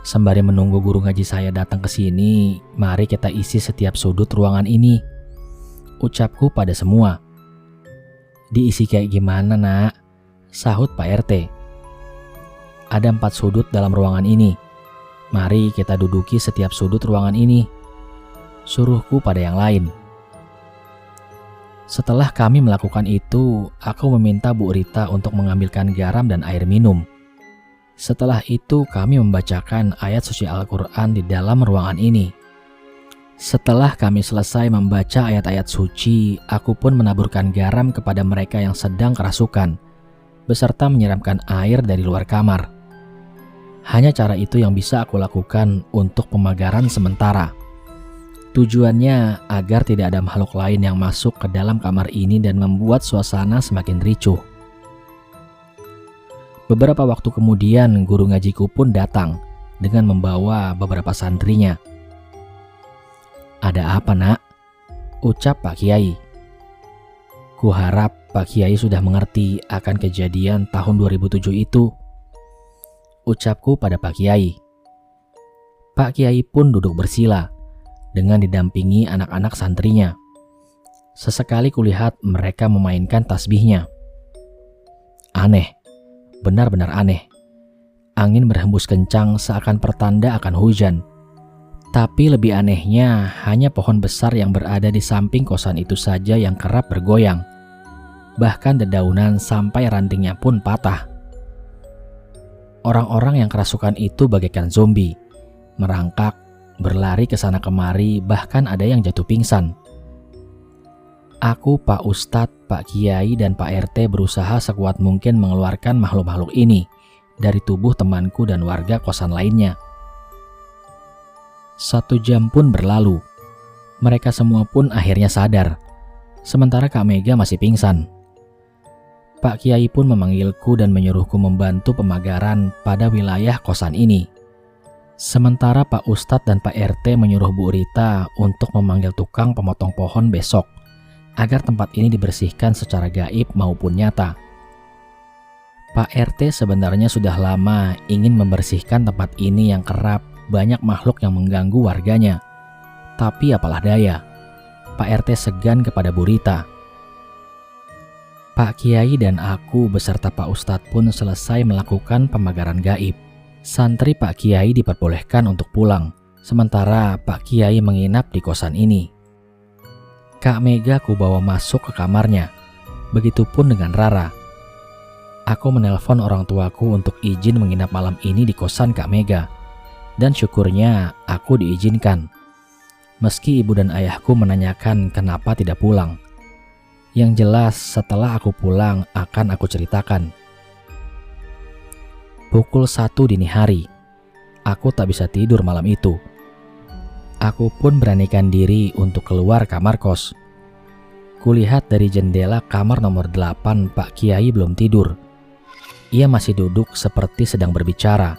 sembari menunggu guru ngaji saya datang ke sini, mari kita isi setiap sudut ruangan ini," ucapku pada semua. "Diisi kayak gimana, Nak?" sahut Pak RT. "Ada 4 sudut dalam ruangan ini. Mari kita duduki setiap sudut ruangan ini," suruhku pada yang lain. Setelah kami melakukan itu, aku meminta Bu Rita untuk mengambilkan garam dan air minum. Setelah itu kami membacakan ayat suci Al-Quran di dalam ruangan ini. Setelah kami selesai membaca ayat-ayat suci, aku pun menaburkan garam kepada mereka yang sedang kerasukan, beserta menyiramkan air dari luar kamar. Hanya cara itu yang bisa aku lakukan untuk pemagaran sementara. Tujuannya agar tidak ada makhluk lain yang masuk ke dalam kamar ini dan membuat suasana semakin ricuh. Beberapa waktu kemudian guru ngajiku pun datang dengan membawa beberapa santrinya. "Ada apa, Nak?" ucap Pak Kiai. "Kuharap Pak Kiai sudah mengerti akan kejadian tahun 2007 itu," ucapku pada Pak Kiai. Pak Kiai pun duduk bersila dengan didampingi anak-anak santrinya. Sesekali kulihat mereka memainkan tasbihnya. Aneh, benar-benar aneh. Angin berhembus kencang seakan pertanda akan hujan. Tapi lebih anehnya hanya pohon besar yang berada di samping kosan itu saja yang kerap bergoyang. Bahkan dedaunan sampai rantingnya pun patah. Orang-orang yang kerasukan itu bagaikan zombie, merangkak, berlari ke sana kemari, bahkan ada yang jatuh pingsan. Aku, Pak Ustadz, Pak Kiai, dan Pak RT berusaha sekuat mungkin mengeluarkan makhluk-makhluk ini dari tubuh temanku dan warga kosan lainnya. 1 jam pun berlalu. Mereka semua pun akhirnya sadar, sementara Kak Mega masih pingsan. Pak Kiai pun memanggilku dan menyuruhku membantu pemagaran pada wilayah kosan ini. Sementara Pak Ustadz dan Pak RT menyuruh Bu Rita untuk memanggil tukang pemotong pohon besok, agar tempat ini dibersihkan secara gaib maupun nyata. Pak RT sebenarnya sudah lama ingin membersihkan tempat ini yang kerap banyak makhluk yang mengganggu warganya. Tapi apalah daya, Pak RT segan kepada Bu Rita. Pak Kiai dan aku beserta Pak Ustadz pun selesai melakukan pemagaran gaib. Santri Pak Kiai diperbolehkan untuk pulang, sementara Pak Kiai menginap di kosan ini. Kak Mega ku bawa masuk ke kamarnya, begitupun dengan Rara. Aku menelpon orang tuaku untuk izin menginap malam ini di kosan Kak Mega, dan syukurnya aku diizinkan. Meski ibu dan ayahku menanyakan kenapa tidak pulang. Yang jelas setelah aku pulang akan aku ceritakan. Pukul 1 dini hari, aku tak bisa tidur malam itu. Aku pun beranikan diri untuk keluar kamar kos. Kulihat dari jendela kamar nomor 8 Pak Kiai belum tidur. Ia masih duduk seperti sedang berbicara.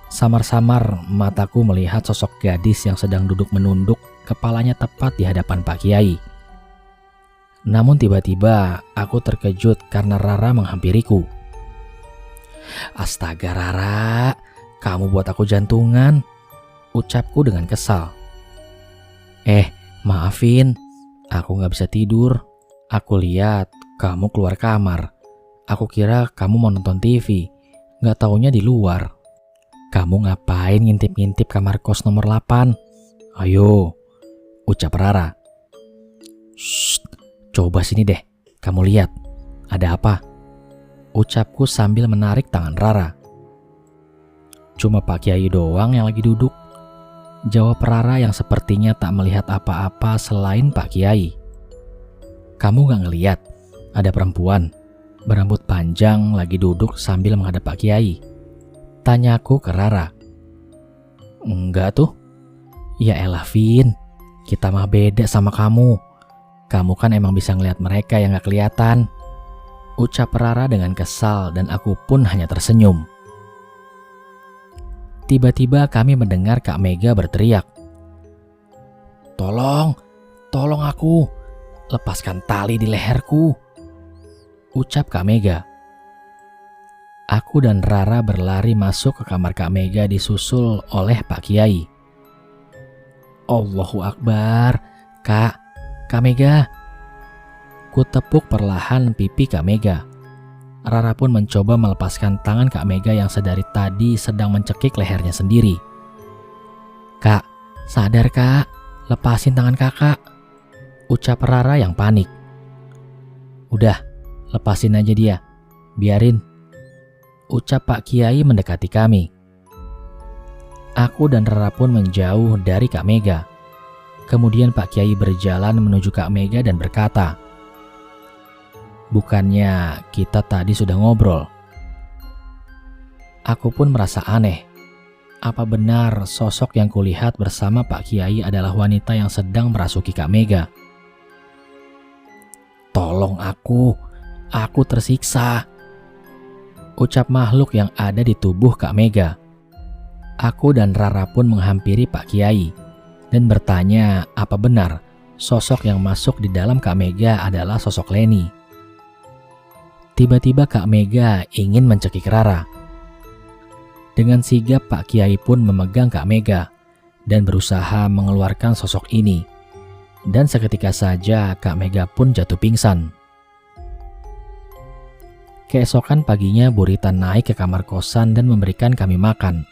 Samar-samar mataku melihat sosok gadis yang sedang duduk menunduk, kepalanya tepat di hadapan Pak Kiai. Namun tiba-tiba aku terkejut karena Rara menghampiriku. "Astaga Rara, kamu buat aku jantungan," ucapku dengan kesal. Maafin, aku gak bisa tidur. Aku lihat kamu keluar kamar. Aku kira kamu mau nonton TV, gak taunya di luar. Kamu ngapain ngintip-ngintip kamar kos nomor 8? Ayo, ucap Rara. Shh, coba sini deh, kamu lihat, ada apa? Ucapku sambil menarik tangan Rara. Cuma Pak Kiai doang yang lagi duduk, jawab Rara yang sepertinya tak melihat apa-apa selain Pak Kiai. Kamu gak ngeliat ada perempuan berambut panjang lagi duduk sambil menghadap Pak Kiai? Tanyaku ke Rara. Enggak tuh. Ya elah Vin, kita mah beda sama kamu. Kamu kan emang bisa ngeliat mereka yang gak kelihatan. ucap Rara dengan kesal dan aku pun hanya tersenyum. Tiba-tiba kami mendengar Kak Mega berteriak, "Tolong, tolong aku, lepaskan tali di leherku," ucap Kak Mega. Aku dan Rara berlari masuk ke kamar Kak Mega disusul oleh Pak Kiai. Allahu Akbar, Kak Mega. Ku tepuk perlahan pipi Kak Mega. Rara pun mencoba melepaskan tangan Kak Mega yang sedari tadi sedang mencekik lehernya sendiri. "Kak, sadar Kak, lepasin tangan kakak," ucap Rara yang panik. "Udah, lepasin aja dia, biarin," ucap Pak Kiai mendekati kami. Aku dan Rara pun menjauh dari Kak Mega. Kemudian Pak Kiai berjalan menuju Kak Mega dan berkata, "Bukannya kita tadi sudah ngobrol?" Aku pun merasa aneh. Apa benar sosok yang kulihat bersama Pak Kiai adalah wanita yang sedang merasuki Kak Mega? "Tolong aku tersiksa," ucap makhluk yang ada di tubuh Kak Mega. Aku dan Rara pun menghampiri Pak Kiai dan bertanya apa benar sosok yang masuk di dalam Kak Mega adalah sosok Leni. Tiba-tiba Kak Mega ingin mencekik Rara. Dengan sigap Pak Kiai pun memegang Kak Mega dan berusaha mengeluarkan sosok ini. Dan seketika saja Kak Mega pun jatuh pingsan. Keesokan paginya Bu Rita naik ke kamar kosan dan memberikan kami makan.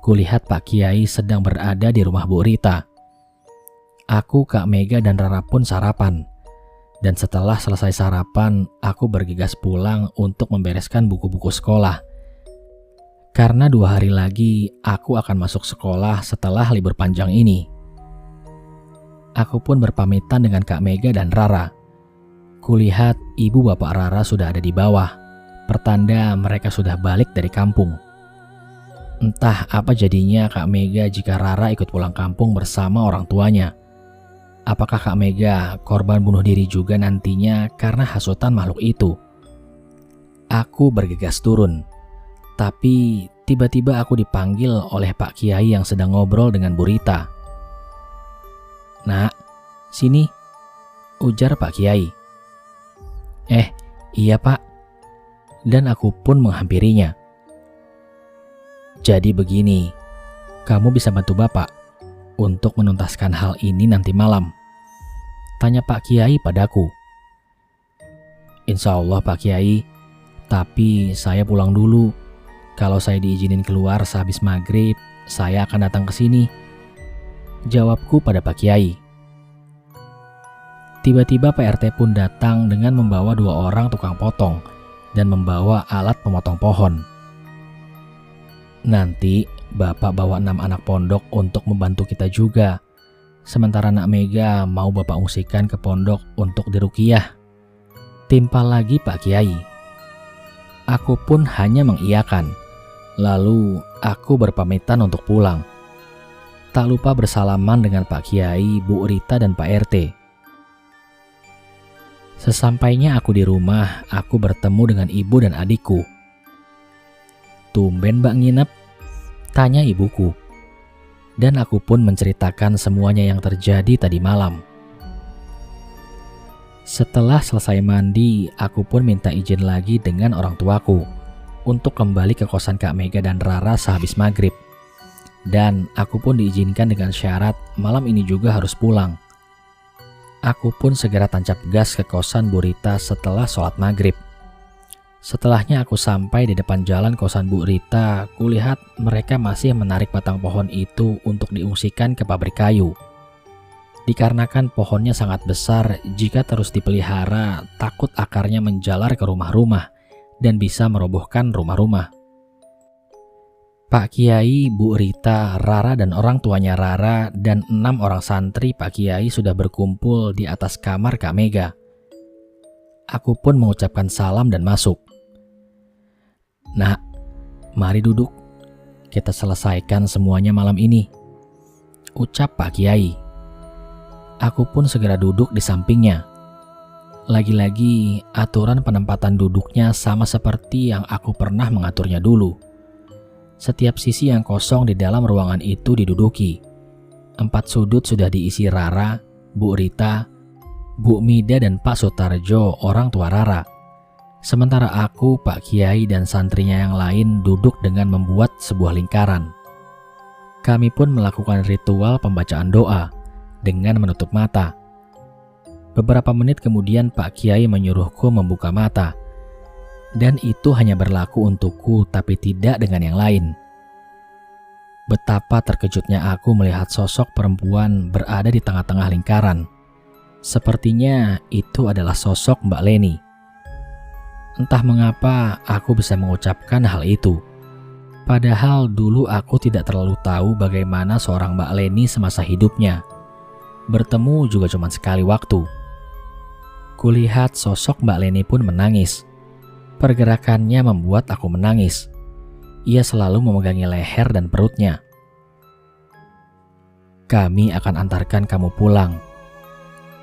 Kulihat Pak Kiai sedang berada di rumah Bu Rita. Aku, Kak Mega dan Rara pun sarapan. Dan setelah selesai sarapan, aku bergegas pulang untuk membereskan buku-buku sekolah. Karena 2 hari lagi aku akan masuk sekolah setelah libur panjang ini. Aku pun berpamitan dengan Kak Mega dan Rara. Kulihat ibu bapak Rara sudah ada di bawah, pertanda mereka sudah balik dari kampung. Entah apa jadinya Kak Mega jika Rara ikut pulang kampung bersama orang tuanya. Apakah Kak Mega korban bunuh diri juga nantinya karena hasutan makhluk itu? Aku bergegas turun, tapi tiba-tiba aku dipanggil oleh Pak Kiai yang sedang ngobrol dengan Bu Rita. "Nak, sini," ujar Pak Kiai. Iya Pak." Dan aku pun menghampirinya. "Jadi begini, kamu bisa bantu Bapak untuk menuntaskan hal ini nanti malam?" tanya Pak Kiai padaku. "Insya Allah Pak Kiai, tapi saya pulang dulu. Kalau saya diizinin keluar sehabis maghrib, saya akan datang ke sini," jawabku pada Pak Kiai. Tiba-tiba PRT pun datang dengan membawa 2 orang tukang potong dan membawa alat pemotong pohon. "Nanti Bapak bawa 6 anak pondok untuk membantu kita juga. Sementara Nak Mega mau Bapak ungsikan ke pondok untuk diruqyah," timpal lagi Pak Kiai. Aku pun hanya mengiyakan. Lalu aku berpamitan untuk pulang. Tak lupa bersalaman dengan Pak Kiai, Bu Rita dan Pak RT. Sesampainya aku di rumah, aku bertemu dengan ibu dan adikku. "Tumben Mbak nginep?" tanya ibuku. Dan aku pun menceritakan semuanya yang terjadi tadi malam. Setelah selesai mandi, aku pun minta izin lagi dengan orang tuaku untuk kembali ke kosan Kak Mega dan Rara sehabis maghrib. Dan aku pun diizinkan dengan syarat malam ini juga harus pulang. Aku pun segera tancap gas ke kosan Bu Rita setelah sholat maghrib. Setelahnya aku sampai di depan jalan kosan Bu Rita, kulihat mereka masih menarik batang pohon itu untuk diungsikan ke pabrik kayu. Dikarenakan pohonnya sangat besar, jika terus dipelihara, takut akarnya menjalar ke rumah-rumah dan bisa merobohkan rumah-rumah. Pak Kiai, Bu Rita, Rara dan orang tuanya Rara dan 6 orang santri Pak Kiai sudah berkumpul di atas kamar Kak Mega. Aku pun mengucapkan salam dan masuk. "Nak, mari duduk. Kita selesaikan semuanya malam ini," ucap Pak Kiai. Aku pun segera duduk di sampingnya. Lagi-lagi, aturan penempatan duduknya sama seperti yang aku pernah mengaturnya dulu. Setiap sisi yang kosong di dalam ruangan itu diduduki. 4 sudut sudah diisi Rara, Bu Rita, Bu Mida, dan Pak Sutarjo, orang tua Rara. Sementara aku, Pak Kiai, dan santrinya yang lain duduk dengan membuat sebuah lingkaran. Kami pun melakukan ritual pembacaan doa dengan menutup mata. Beberapa menit kemudian Pak Kiai menyuruhku membuka mata. Dan itu hanya berlaku untukku, tapi tidak dengan yang lain. Betapa terkejutnya aku melihat sosok perempuan berada di tengah-tengah lingkaran. Sepertinya itu adalah sosok Mbak Leni. Entah mengapa aku bisa mengucapkan hal itu. Padahal dulu aku tidak terlalu tahu bagaimana seorang Mbak Leni semasa hidupnya. Bertemu juga cuma sekali waktu. Kulihat sosok Mbak Leni pun menangis. Pergerakannya membuat aku menangis. Ia selalu memegangi leher dan perutnya. Kami akan antarkan kamu pulang.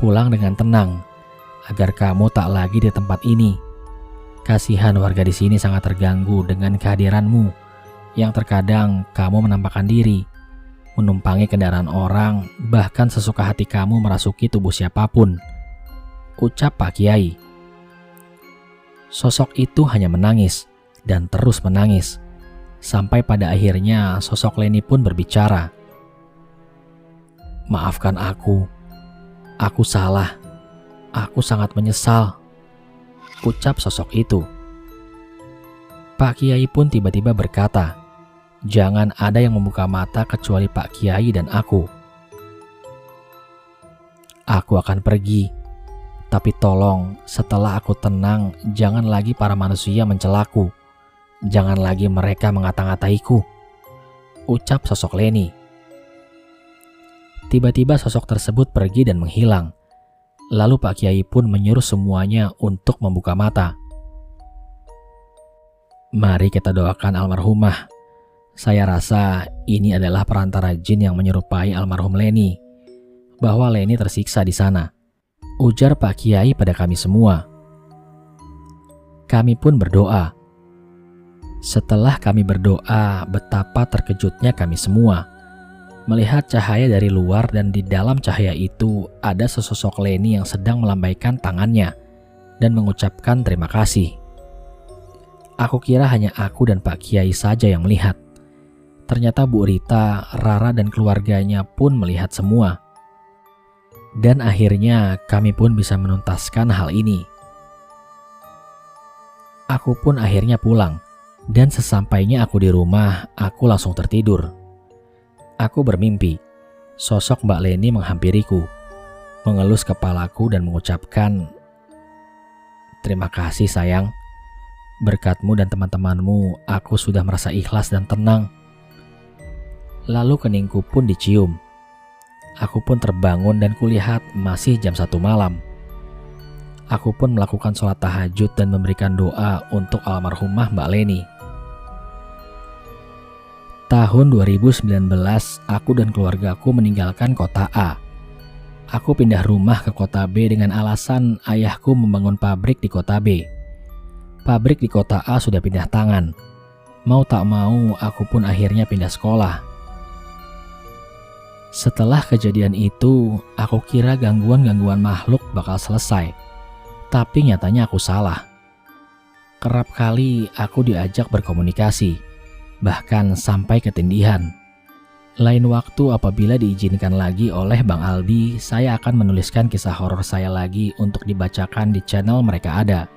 Pulang dengan tenang, agar kamu tak lagi di tempat ini. Kasihan warga di sini sangat terganggu dengan kehadiranmu, yang terkadang kamu menampakkan diri, menumpangi kendaraan orang, bahkan sesuka hati kamu merasuki tubuh siapapun, ucap Pak Kiai. Sosok itu hanya menangis dan terus menangis, sampai pada akhirnya sosok Leni pun berbicara. Maafkan aku salah, aku sangat menyesal, ucap sosok itu. Pak Kiai pun tiba-tiba berkata, jangan ada yang membuka mata kecuali Pak Kiai dan aku. Aku akan pergi, tapi tolong setelah aku tenang, jangan lagi para manusia mencelaku. Jangan lagi mereka mengata-ngataiku, ucap sosok Leni. Tiba-tiba sosok tersebut pergi dan menghilang. Lalu Pak Kiai pun menyuruh semuanya untuk membuka mata. Mari kita doakan almarhumah. Saya rasa ini adalah perantara jin yang menyerupai almarhum Leni, bahwa Leni tersiksa di sana, ujar Pak Kiai pada kami semua. Kami pun berdoa. Setelah kami berdoa, betapa terkejutnya kami semua melihat cahaya dari luar, dan di dalam cahaya itu ada sesosok Leni yang sedang melambaikan tangannya dan mengucapkan terima kasih. Aku kira hanya aku dan Pak Kiai saja yang melihat. Ternyata Bu Rita, Rara, dan keluarganya pun melihat semua. Dan akhirnya kami pun bisa menuntaskan hal ini. Aku pun akhirnya pulang, dan sesampainya aku di rumah, aku langsung tertidur. Aku bermimpi, sosok Mbak Leni menghampiriku, mengelus kepalaku dan mengucapkan, terima kasih sayang, berkatmu dan teman-temanmu aku sudah merasa ikhlas dan tenang. Lalu keningku pun dicium. Aku pun terbangun dan kulihat masih jam 1 malam. Aku pun melakukan sholat tahajud dan memberikan doa untuk almarhumah Mbak Leni. Tahun 2019, aku dan keluargaku meninggalkan kota A. Aku pindah rumah ke kota B dengan alasan ayahku membangun pabrik di kota B. Pabrik di kota A sudah pindah tangan. Mau tak mau, aku pun akhirnya pindah sekolah. Setelah kejadian itu, aku kira gangguan-gangguan makhluk bakal selesai. Tapi nyatanya aku salah. Kerap kali aku diajak berkomunikasi, bahkan sampai ketindihan. Lain waktu apabila diizinkan lagi oleh Bang Aldi, saya akan menuliskan kisah horor saya lagi untuk dibacakan di channel Mereka Ada.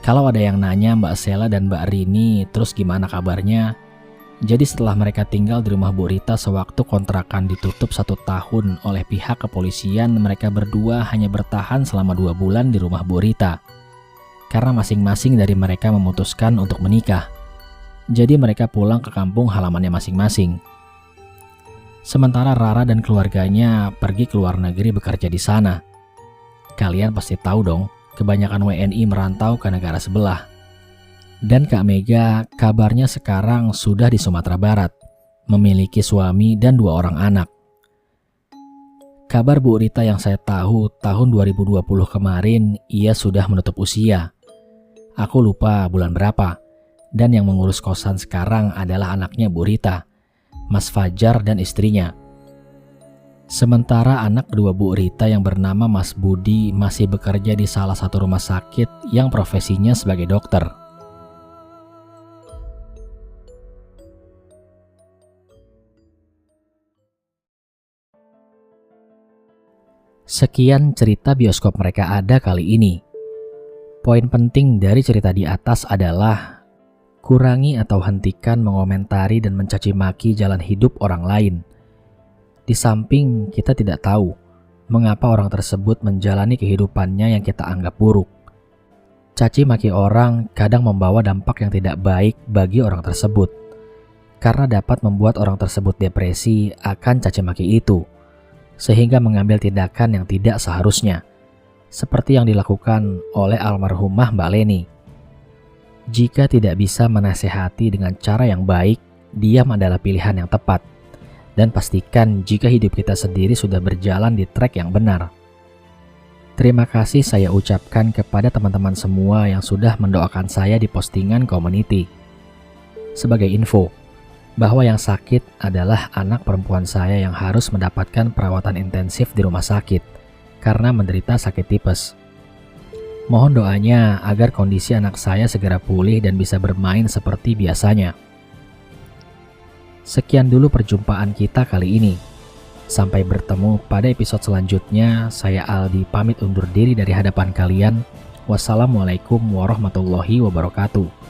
Kalau ada yang nanya Mbak Sela dan Mbak Rini, terus gimana kabarnya? Jadi setelah mereka tinggal di rumah Bu Rita sewaktu kontrakan ditutup 1 tahun oleh pihak kepolisian, mereka berdua hanya bertahan selama 2 bulan di rumah Bu Rita. Karena masing-masing dari mereka memutuskan untuk menikah. Jadi mereka pulang ke kampung halamannya masing-masing. Sementara Rara dan keluarganya pergi ke luar negeri bekerja di sana. Kalian pasti tahu dong, kebanyakan WNI merantau ke negara sebelah. Dan Kak Mega kabarnya sekarang sudah di Sumatera Barat, memiliki suami dan 2 orang anak. Kabar Bu Rita yang saya tahu tahun 2020 kemarin ia sudah menutup usia. Aku lupa bulan berapa. Dan yang mengurus kosan sekarang adalah anaknya Bu Rita, Mas Fajar dan istrinya. Sementara anak kedua Bu Rita yang bernama Mas Budi masih bekerja di salah satu rumah sakit yang profesinya sebagai dokter. Sekian cerita bioskop mereka ada kali ini. Poin penting dari cerita di atas adalah kurangi atau hentikan mengomentari dan mencaci maki jalan hidup orang lain. Di samping kita tidak tahu mengapa orang tersebut menjalani kehidupannya yang kita anggap buruk. Caci maki orang kadang membawa dampak yang tidak baik bagi orang tersebut, karena dapat membuat orang tersebut depresi akan caci maki itu, sehingga mengambil tindakan yang tidak seharusnya, seperti yang dilakukan oleh almarhumah Mbak Leni. Jika tidak bisa menasehati dengan cara yang baik, diam adalah pilihan yang tepat. Dan pastikan jika hidup kita sendiri sudah berjalan di trek yang benar. Terima kasih saya ucapkan kepada teman-teman semua yang sudah mendoakan saya di postingan community. Sebagai info, bahwa yang sakit adalah anak perempuan saya yang harus mendapatkan perawatan intensif di rumah sakit karena menderita sakit tipes. Mohon doanya agar kondisi anak saya segera pulih dan bisa bermain seperti biasanya. Sekian dulu perjumpaan kita kali ini. Sampai bertemu pada episode selanjutnya. Saya Aldi pamit undur diri dari hadapan kalian. Wassalamualaikum warahmatullahi wabarakatuh.